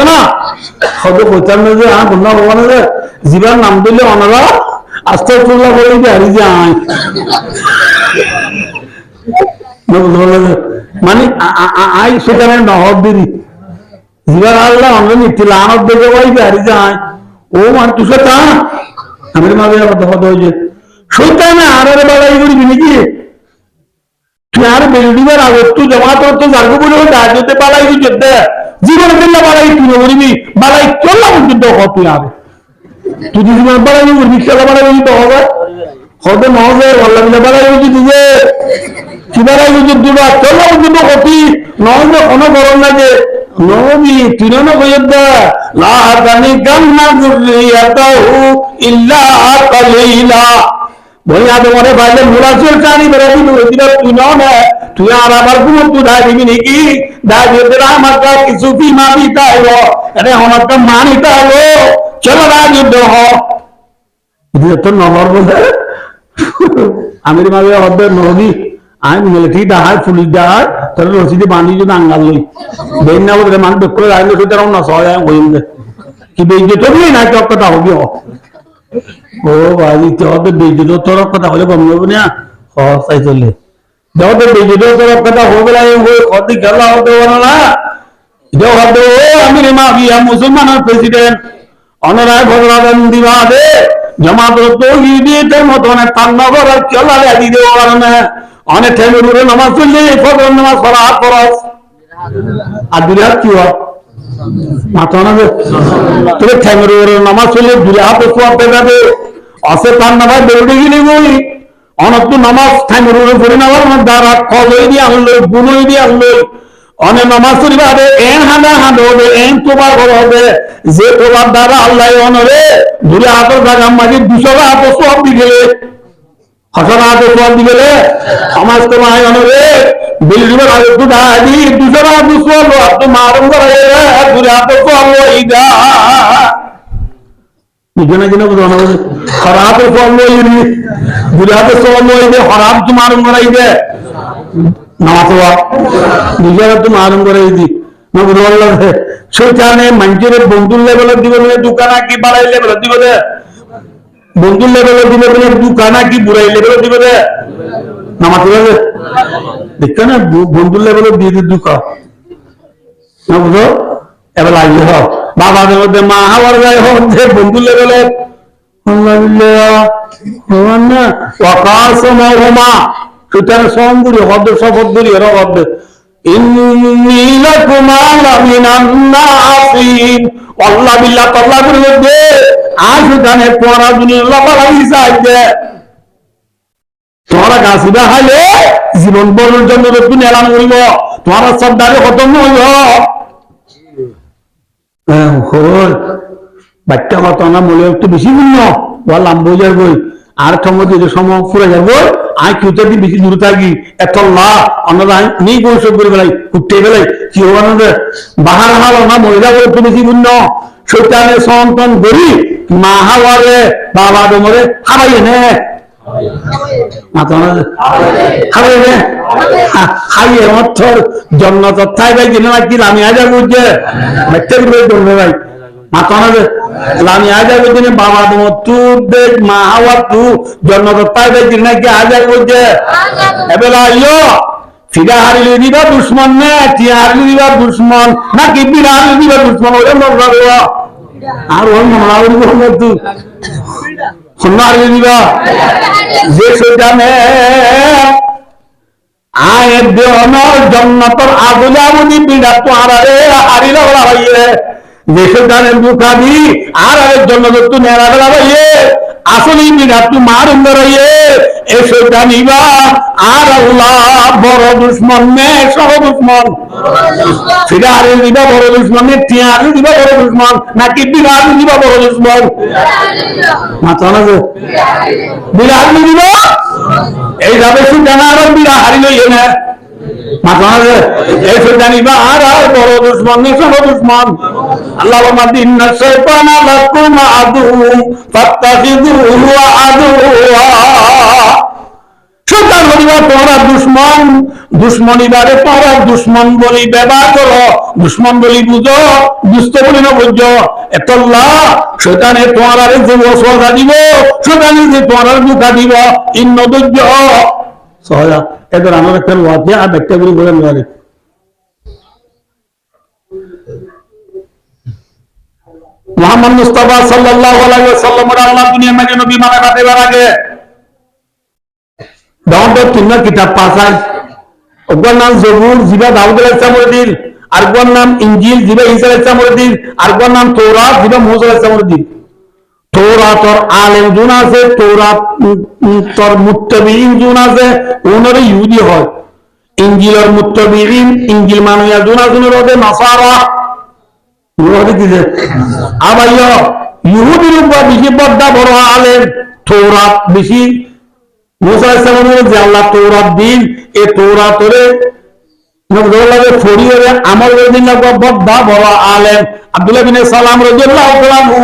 না হয়তো হইতাম না যে হ্যাঁ অন্য হবো না যে জীবন নাম দিলে অনারা আস্তে আস্তে বলে যে হারিয়ে যায় মানে আই সেখানে নহর দিদি জীবন আল্লাহ আমরা নিচ্ছি লানত দেখে বই হারিয়ে যায় ও মানে তুষে তা আমি মাঝে কথা হয়েছে সৈতানে আরে বাড়াই করবি নাকি তুই আর বেরুডিবার আগে তুই জমা করতে জানবো বলে রাজ্যতে বাড়াই যেতে জীবন দিল্লা বাড়াই তুই করবি বাড়াই চললাম কিন্তু তুই আগে তুই জীবন বাড়াই করবি খেলা বাড়াই তো হবে হয়তো নহবে আল্লাহ মিলা বাড়াই যদি যে কিবারাই যদি দুবা চললাম কিন্তু ক্ষতি নহবে কোনো গরম লাগে নবী তিনন কইদা লা জানি গান্না গুরিয়াতাহু ইল্লা কালিলা বইয়া তোমারে বাইরে মুরাসিল কানি বেরাবি নদীরা তুই নাও না তুই আর আবার কোনো তুই দাই দিবি নাকি দাই দিতে আমাকে কিছু কি মাবি তাইলো আরে আমাকে মানি তাইলো চলো রাজুদ্ধ হ এটা তো নবর বলে আমির মাবে হবে নবী আমি মিলিটারি দাহাই পুলিশ দাহাই তাহলে রসিদে বান্ধি যদি আঙ্গাল লই বেন না বলে মানুষ বেক করে আইলে সেটা না সহায় হইম দে কি বেজে তো না কি কথা হবে ও বাজি তো বেজে তো তোর কথা হলে কম হবে না হ তাই চলে যাও তো বেজে তো তোর কথা হবে না ওই কত গেল হতে না যাও হবে ও আমির মাবিয়া মুসলমানের প্রেসিডেন্ট অনারায় ভগবান দিবাদে জমাত তো ইডিয়েটের মতন তান্নগর চলালে দিতে পারে না অনেক ঠেঙ্গুরে নামাজ পড়লে ফজর নামাজ পড়া ফরজ আর দুই হাত কি হয় মাথা না তবে ঠেঙ্গুরে নামাজ পড়লে দুই হাত সোয়াবে যাবে অসে তার নামাজ বেরোতে গেলে বই অনেক তো নামাজ ঠেঙ্গুরে পড়ে নেওয়ার দ্বারা ফলই দিয়ে আনলো গুণই দিয়ে আনলো অনেক নামাজ পড়িবা হবে এন হাঁদা হাঁদা হবে এন তোবার বড় হবে যে তোবার দ্বারা আল্লাহ অনরে দুই হাতের জায়গা মাঝে 200 হাত সব দিকে হঠাৎ হাতে সব দিকে সমাজ তোমায় অনরে বিল্ডিবার আগে তো দাদি 200 হাত সব তো মারুম করে দুই হাতে সব ইগা নিজনে জন্য বলনো খরাতে সব লইনি দুই হাতে সব লইবে খরাত তো মারুম করাইবে নামাজওয়া নিজেরা তো মারুম করাইদি না বললো সেখানে মানুষের বন্ধুর লেভেলে দিবে মানে দোকানা কি বাড়াই লেভেলে দিবে রে বন্ধুর লেভেলে দিবে মানে দোকানা কি বুড়াই লেভেলে দিবে রে নামাজ পড়বে দেখতে না বন্ধুর লেভেলে দিয়ে দিয়ে দুঃখ না বুঝো এবার লাগবে হোক বাবাদের মধ্যে মা হওয়ার গায়ে হোক বন্ধুর লেভেলে না ওয়াকাসমহুমা সুতরাং সমগুলি হদ্দ সবদ্দুরি এরা হদ্দ ইন্নী লাকুমা লামিনান নাসিন আল্লাহ বিল্লাহ আল্লাহ বলবে আজ জানে তোরা দুনিয়া লাগাই যাইবে তোরা গাছিবা হাইলে জীবন বড়র জন্য তুমি এলান করিব তোরা সব দাঁড়ে খতম হইব হল বাচ্চা কত না মনে একটু বেশি মূল্য বললাম বোঝার বই আর সম্মতি সময় ফুরে যাবো আই কিউতে বেশি দূরে থাকি এত লা অন্যরা নেই পরিশোধ করে বেলাই কুটতে বেলাই কি হবে বাহার হাল না মহিলা করে একটু বেশি মূল্য শৈতানে সন্তান গরি মা হাওয়ারে বাবা ডোমরে হারাই নে খাইয়ে অর্থর জন্ম তথায় ভাই কিনে নাকি লামি হাজার বুঝছে বাচ্চা করবে ভাই মাথা না লামি হাজার বুঝছে বাবা ডোমর তু দেখ মা হাওয়া তু জন্ম তথায় ভাই কিনে নাকি হাজার বুঝছে এবার আইও ফিরা হারিলে দিবা দুশ্মন নে টিয়া হারিলে দিবা দুশ্মন নাকি বিরা হারিলে দিবা দুশ্মন ওরে মরবা আর ওর মরা তুই হারিয়ে দিবা যে সেখানে আয়ের দেহন জন্নতর আগুলা বুঝি বিড়া তো আরে হারিলে ওরা হইয়ে যে সেখানে দুখাবি আর আরেক জন্নত তো নেড়া বেড়া হইয়ে আসলে বিড়া তো মার উন্দর হইয়ে এ সেটা নিবা আর আল্লাহ বড় দুশ্মন নে সহ দুশ্মন ফিরা হারিয়ে দিবা বড় দুশ্মন নে টিয়া হারিয়ে দিবা বড় দুশ্মন নাকি বিড়া হারিয়ে দিবা বড় দুশ্মন মাথা না বিড়া হারিয়ে দিবা এইভাবে সুজানা আর বিড়া হারিয়ে না এই শয়তানি বা আর বড় দুশমন ছোট দুশমন। আল্লাহ বলেন ইন্না শাইতানা লাকুম আদুউন ফাত্তাখিযুহু আদুওয়া। শয়তান হইবা তোমরা দুশমন, দুশমনিবারে তোমরা দুশমন বলি ব্যবহার করো, দুশমন বলি বুঝো, দুষ্ট বলি না বুঝো। এতল্লাহ শয়তানে তোমার যে ওয়াসওয়াসা দিব, শয়তানে যে তোমার ধোঁকা দিব, ইন্ন দুর্য সহজা এদের আমার একটা ওয়াজে আর ব্যক্তি গুলি বলেন লাগে। মুহাম্মদ মুস্তাফা সাল্লাল্লাহু আলাইহি ওয়াসাল্লাম আল্লাহ দুনিয়া মাঝে নবী মানে কাটাবার আগে দাউদের তিন কিতাব পাঠায়। ওর নাম জবুর জিবা দাউদ আলাইহিস সালামের দিন, আর ওর নাম ইনজিল জিবা ঈসা আলাইহিস সালামের দিন, আর ওর নাম তৌরাত জিবা মুসা আলাইহিস সালামের দিন। তৌরাত আর আলেম জুন আছে, তৌরাত তোর মুত্তাবিঈন জুন আছে, ওনারে ইহুদি হয়। ইনজিল আর মুত্তাবিঈন, ইনজিল মানুয়া জুন আছে ওনারে নাসারা ওনারে দিছে। আবাইয়া ইহুদির উপর বেশি পর্দা বড় আলেম, তৌরাত বেশি। মুসা আলাইহিস সালামের যে আল্লাহ তৌরাত দিন, এই তৌরাতরে নবুয়্যত ফড়িয়ে আমল করে দিন পর্দা বড় আলেম আব্দুল্লাহ বিন সালাম রাদিয়াল্লাহু তাআলা আনহু।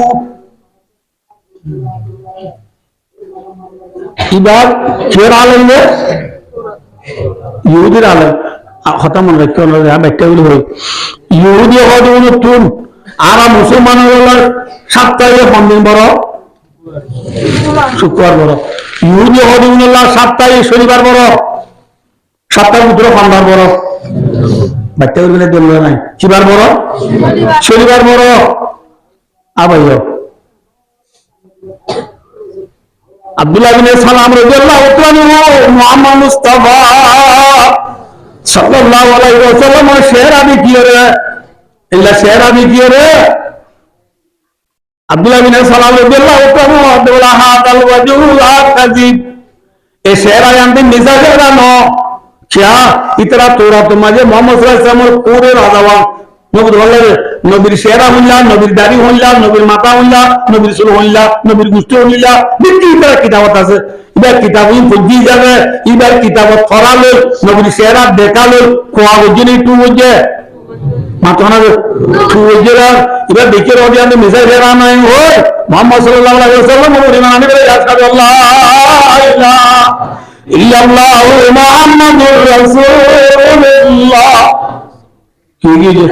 এবার কের আলেম রে ইহুদির আলেম কথা মনে রাখতে হবে, ব্যাখ্যাগুলি হয় ইহুদি হওয়ার নতুন আর মুসলমান হওয়ার সপ্তাহে দিন বড় শুক্রবার বড়, ইহুদি হওয়ার সপ্তাহে শনিবার বড়, সপ্তাহের ভিতরে পান্ডার বড়। ব্যাখ্যাগুলি দল নাই কিবার বড় শনিবার বড়। আবাইয় আব্দুল্লাহ বিন সালাম রাদিয়াল্লাহু তাআলা মুহাম্মদ মুস্তাফা সাল্লাল্লাহু আলাইহি ওয়াসাল্লাম শেরা भी किए रे इल्ला शेरा भी किए रे। আব্দুল্লাহ বিন সালাম রাদিয়াল্লাহু তাআলা বলা হাদাল ওয়াজুহা কাযিব। এ শেরা আনতে মিজাজে জানো क्या इतना तौरात মাঝে মুহাম্মদ সাল্লাল্লাহু আলাইহি ওয়াসাল্লাম পুরো রাজাওয়া নবীর বললে নবীর শেরা হইলা, নবীর দাড়ি হইলা, নবীর মাথা হইলা, নবীর চুল হইলা, নবীর গোষ্ঠী হইলা, বিক্রি তার কিতাবত আছে। এবার কিতাবই বুঝি যাবে, এবার কিতাবত ফরালো নবীর শেরা দেখালো কোয়া বুঝিনি টু বুঝে মাথা না টু বুঝে। এবার দেখে রবি আমি মিসাই ফেরা নাই হয় মুহাম্মদ সাল্লাল্লাহু আলাইহি ওয়াসাল্লাম বলে মানে বলে আশহাদু আল্লাহ ইলাহা ইল্লাল্লাহু মুহাম্মাদুর রাসূলুল্লাহ। কি কি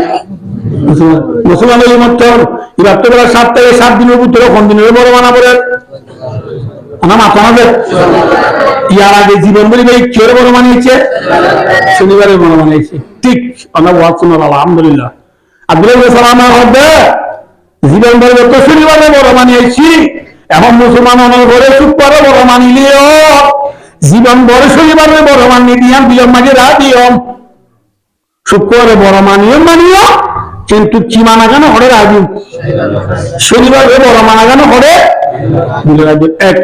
মুসলমানের মতন এবার তো বেলা 7 থেকে 7 দিনের ভিতরে কোন দিনের বড় মানা পড়ে আমার মাথা হবে। ইয়ার আগে জীবন বলি ভাই কের বড় মানিয়েছে, শনিবারের বড় মানিয়েছে। ঠিক আমরা ওয়াজ শুনলাম আলহামদুলিল্লাহ। আব্দুল্লাহ সালাম হবে জীবন বলে তো শনিবারে বড় মানিয়েছি, এখন মুসলমান আমার ঘরে শুক্রবারে বড় মানিলেও জীবন বড় শনিবারে বড় মানিয়ে দিয়াম বিলম মাঝে রাত দিয়ম শুক্রবারে বড় মানিও কিন্তু কি মানা কেন হরে রাজু শনিবারে বড় মানা কেন হরে রাজু এক।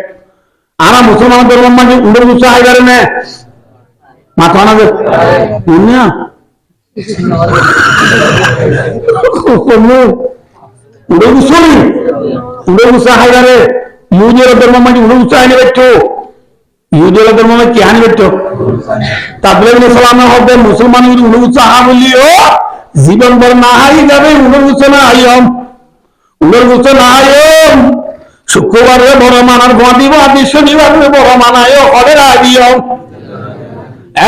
আরা মুসলমান ধর্ম মানে উড়ে গুছা হয় না মাথা না দুনিয়া উড়ে গুছলি উড়ে গুছা হয় রে ইহুদির ধর্ম মানে উড়ে গুছা হয় না বেটো ইহুদির ধর্ম মানে কি হানি বেটো তাবলীগ মুসলমান হবে মুসলমান উড়ে গুছা হা বলিও জীবন ভর না হাই যাবে উড়ে গুছা না আইম উড়ে গুছা না আইম শুক্রবারে বড় মানার ঘর দিব আদি শনিবারে বড় মানায় হরে আইম।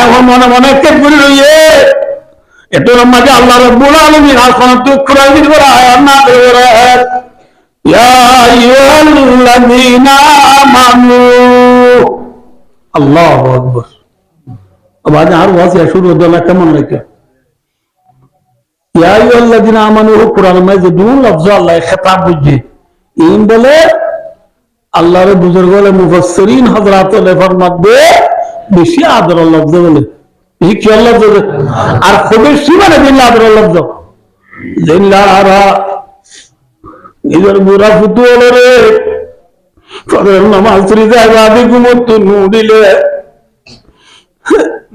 এখন মনে মনে কে করে রইয়ে এত মাঝে আল্লাহ রাব্বুল আলামিন আসমান তো খুরাই দিল আয়াত না করে ইয়া আইয়ুহাল্লাযীনা আমানু আল্লাহু আকবার। আবার আর ওয়াজ শুরু হলো কেমন লাগে ইয়া আইয়ুহাল্লাযীনা আমানু কুরআন মাঝে দুই লফজ আল্লাহ খেতাব বুঝে ইন বলে আল্লাহর বুজুর্গ বলে মুফাসসিরিন হযরত লেফার মধ্যে বেশি আদর লফজ বলে এই কি লফজ আর খুবই সীমানে দিন আদর লফজ জিল্লারা নিজের বুড়া ফুটু হলো রে ফজর নামাজ রিজা আদি ঘুমত নুডিলে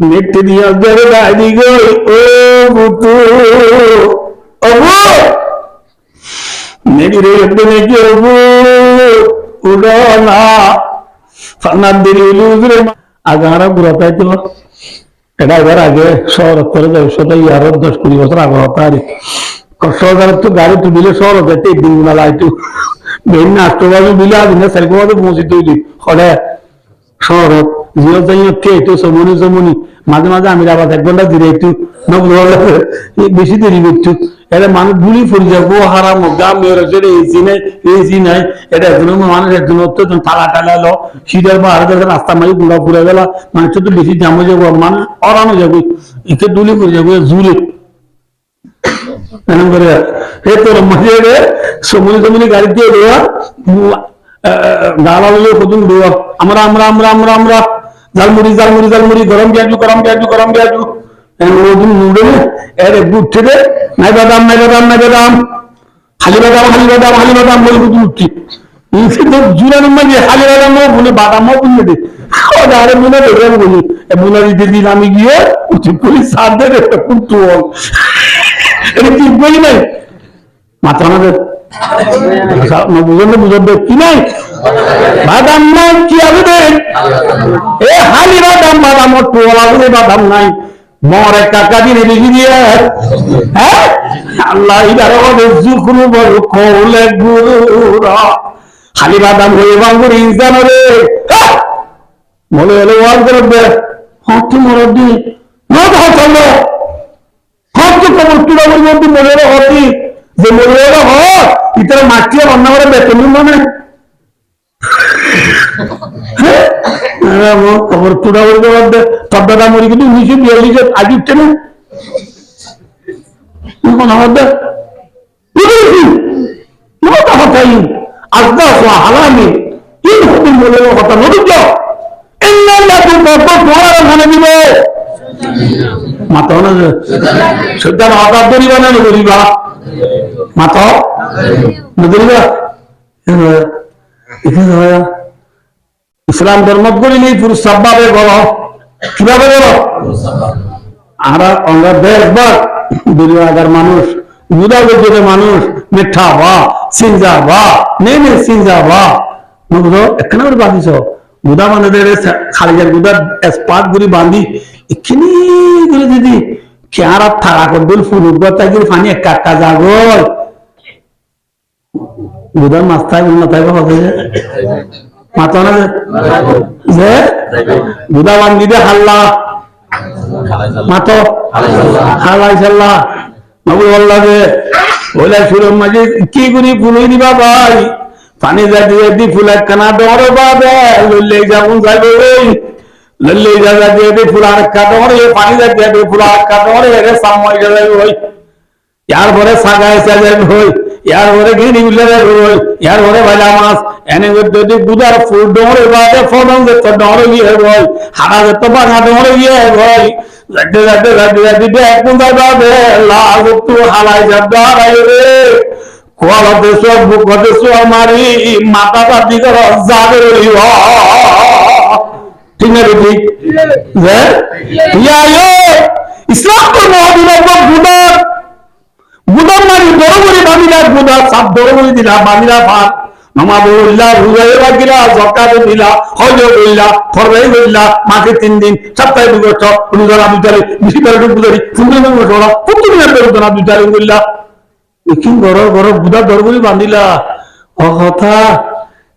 নেটে দিয়া ধরে দাদি গো ও ফুটু ওগো মেরে একদিনে কি ওগো উড়না ফানা দিলি লুজরে আগারা বুড়া পাইতো এটা এবার আগে শহর করে যাবে সদাই আরো 10-20 বছর আগে হতারি শহরের তো গাড়ি তুলিলে শহর হতে দিন বেলা একটু বিভিন্ন আষ্টবাজু বিলে আদিনে সাইকেল পৌঁছে তৈরি হলে শহরত জিও যাইতে একটু সমনি সমনি মাঝে মাঝে আমি আবার 1 ঘন্টা দিলে একটু বেশি দেরি একটু এটা মানুষ গুলি ফুরি যাবো হারাম গাম এসি নাই এটা একজন মানুষ একজন অত্যন্ত থালা টালালো শীতের বা আরো রাস্তা মারি গুড়া ফুরে গেল মানুষ তো বেশি জামে যাবো মানুষ অরানো যাবে একে দুলি করে যাবো জুড়ে করে এই তোর মাঝে সমনি সমনি গাড়ি দিয়ে দেওয়া গালা প্রথম দেওয়া আমরা আমরা আমরা আমরা আমরা ঝালমুড়ি ঝালমুড়ি ঝালমুড়ি গরম পেঁয়াজু গরম পেঁয়াজু গরম পেঁয়াজু নুডল এর উঠছে রে নাই বাদাম নাই বাদাম নাই বাদাম খালি বাদাম খালি বাদাম খালি বাদাম বলে বুঝি উঠছি জুড়ানোর মাঝে খালি বাদামও বলে বাদামও বুঝলে দে আরে মনে দেখলাম বলি মনে দিতে দিন আমি গিয়ে উঠি পুলিশ সার দেবে কুটু এটা কি বলি নাই মাথা আমাদের বুঝলে বুঝবে কি নাই বাদাম নাই কি হবে এ হালি বাদাম বাদাম টোলা বলে বাদাম নাই মরে কাকা দিনে বেশি দিয়ে হ্যাঁ আল্লাহ জুকুরু বড় খোলে গুরুরা খালি বাদাম হয়ে বাঙ্গুর ইনসান রে বলে এলো ওয়াজ করবে হত মরদি নট হতলো হত কবর তুলা বলবো মরে হতি যে মরে হ ইতার মাটিয়া রান্না করে বেতন মানে খবর তুলা বলতে বলতে সব দাদা মরি কিন্তু 1942 আজ উঠছে না হতাই আজদা হালামি তিন হতে বলে কথা নদীজ দিব মাথা সেটা হঠাৎ ধরিবা না ধরিবা মাথা ধরিবা ইসলাম ধর্ম করিলেই পুরুষ সবভাবে বলো কিভাবে বলো আমরা দেশবার 2,000 মানুষ গুদা গজরে মানুষ মিঠা বা সিনজা বা নেমে সিনজা বা বুঝলো এখানে করে বাঁধিস গুদা মানে খালিজার গুদার স্পাট গুলি বাঁধি এখানে গুলো দিদি কেয়ার থাকা করবেন ফুল তাই পানি এক কাকা যাগল গুদার মাথায় মাথায় হবে মাথা না যে গুদা বান্ধি দে হাল্লা মাতো হালাই চাল্লা বাবু বললা যে ওইলা সুরম মাঝে কি করি ফুলই দিবা ভাই পানি দিয়ে দি ফুল একখানা ডরে পাবে লইলে যেমন যাবে ওই লইলে যা দিয়ে দি ফুল আর একটা ডরে পানি দিয়ে দি ফুল আর একটা ডরে এর সাময় যাবে ওই ইয়ার পরে সাগায় যাবে ওই ইয়ার পরে গিনি উল্লে যাবে ওই ইয়ার পরে ভাইলা মাছ এনে যদি বুদার ফুল ডরে পাবে ফলন যে তো ডরে গিয়ে ওই হারা যে তো বাঙা ডরে গিয়ে ওই যাতে যাতে যাতে যাতে দেখ কোন যাবে লাল তো হালাই যাবে রে কোয়ালতে সব বুকতে সব মারি মাথা পাতি কর যাবে ঠিক না ঠিক যে ইসলাম ধর্ম গুদার গুদার মারি বড় বামিলা গুদার সব বড় দিলা বামিলা ভাত নামাজ বললা রোজা রাখিলা যাকাত দিলা হজ কইলা ফরজ কইলা মাসে 3 দিন সপ্তাহে 2 বছর রোজা রাখতে বেশি করে বুঝারি সুন্দর করে প্রতিদিন রোজা বিচার কইলা এখিন বড় বড় বুদা দরগুলি বাঁধিলা কথা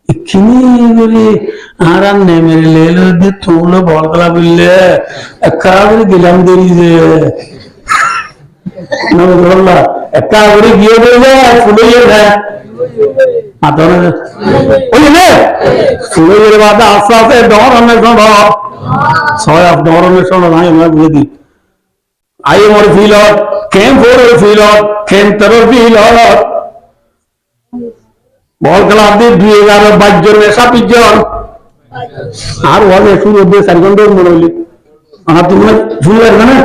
এখিনি বলি আর নেমের লেলো দিয়ে থুলো বলগলা বললে একা করে গেলাম দেরি যে বললা একা করে গিয়ে বললে ফুলে গিয়ে মাথা ওই রে ফুলে গিয়ে বাদা আস্তে আস্তে ডর অন্বেষণ ছয় ডর অন্বেষণ নাই আমরা বলে দিই I am a field, came for a field, came to a field. Bolkala did do a budget, a sapijon. Our was a fool of this and don't know. Nothing much full of money.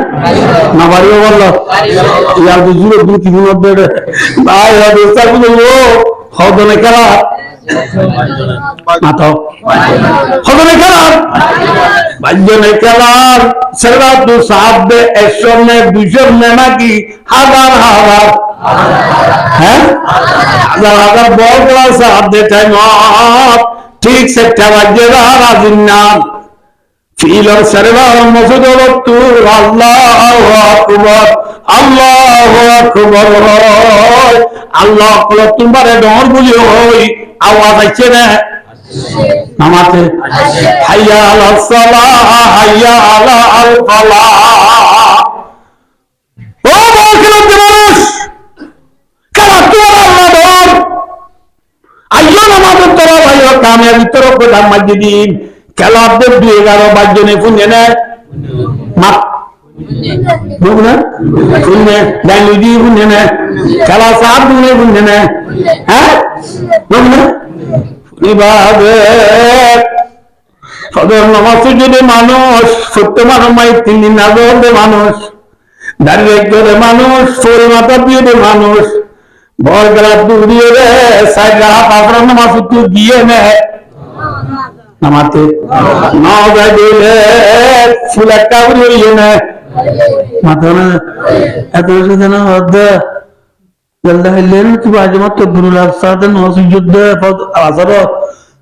Nobody over. You have the zero book, you know better. I have a circle. How do I call up? Mato. How do I call up? Bajone kalar seratu saabde esone bijone naki hagar हैं हजार बहुत बड़ा साहब दे time आप ठीक से तवज्जो राजिन्ना ফিলর সরবার মসজিদ তুর আল্লাহু আকবার আল্লাহু আকবার আল্লাহ আকবার তোমারে ডর বলি হই আওয়াজ আইছে না নামাতে হাইয়া আলাস সালাহ হাইয়া আলাল ফালাহ ও বলছিলাম মানুষ খেলা তোমার আল্লাহ ডর আইয়ো নামাজের তোরা ভাইও কামিয়াবি তোর কথা মাঝে দিন খেলা 2:11 বাজনে ফুনে না মা বুঝনা ফুনে ডাইলুজি ফুনে না খেলা 7 দিনে ফুনে না হ্যাঁ বুঝনা ইবাদত সদর নামাজ যদি মানুষ সত্য মানমাই 3 দিন আগে মানুষ দাঁড়িয়ে করে মানুষ চোরে মাথা দিয়ে মানুষ ভয় গেলা দূরিয়ে রে সাইডা পাপড় নামাজ তুই গিয়ে নে নামাতে না দিলে ফুল একটা উড়িয়ে নে মাথা না এত যেন অর্ধ জলদা হেলেন কি বাজে মত গুরুল আফসাদ নস যুদ্ধ আজার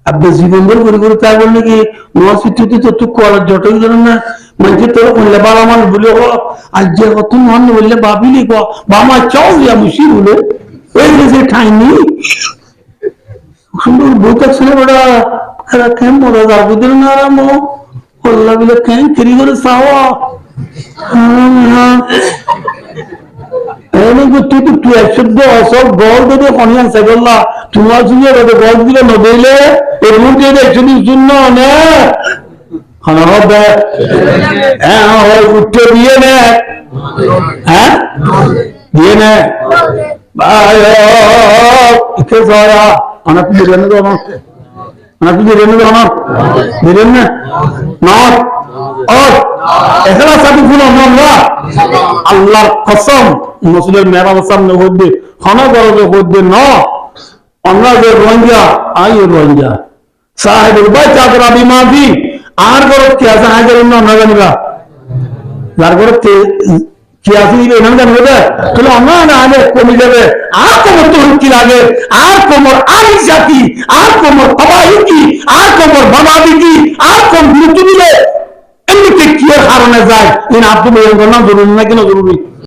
আব্বে জীবন করে করে তাই বললে কি নস তুই তো তুই কল জটই জানেন না মানে তোর কোনলে বাবা মানুষ বলে ও আজ যে কত মন বললে বাবিলি কো বাবা চাও ইয়া মুশি বলে এই যে ঠাইনি সুন্দর বহুত ছিল বড় খারাপ কেন মজা যাবো দিন না আরাম আল্লাহ বলে কেন ফিরি করে চাওয়া তুই তো তুই একশব্দ অসব গল দেবে কনিয়ান সাইবল্লা তোমার সঙ্গে গল দিলে নদীলে এর মধ্যে 120 শূন্য না হবে হ্যাঁ উঠে দিয়ে নে হ্যাঁ দিয়ে নে কে যাওয়া অনেক বিরিয়ানি তো আমার অনেক বিরিয়ানি তো আমার বিরিয়ানি না और ऐसा सब फूल আমরা আল্লাহর কসম মুসলিম মেরাজ সামনে হইবে খানা বড় হইবে না আমরা যে রোহিঙ্গা আই রোহিঙ্গা সাহেব ভাই চাদরা বিমাফি আর বড় কি আছে হাজার না জানিবা যার বড় কি আছে দিবে না জানবে তাহলে আমরা না আগে কমে যাবে আর কোমর তো কি লাগে আর কোমর আর জাতি আর কোমর তবাহি কি আর কোমর বাবাদি কি আর কোন বিরুদ্ধে দিলে এমনিতে কি হারানো যায় ইন আপনি বলেন না জরুরি না কেন জরুরি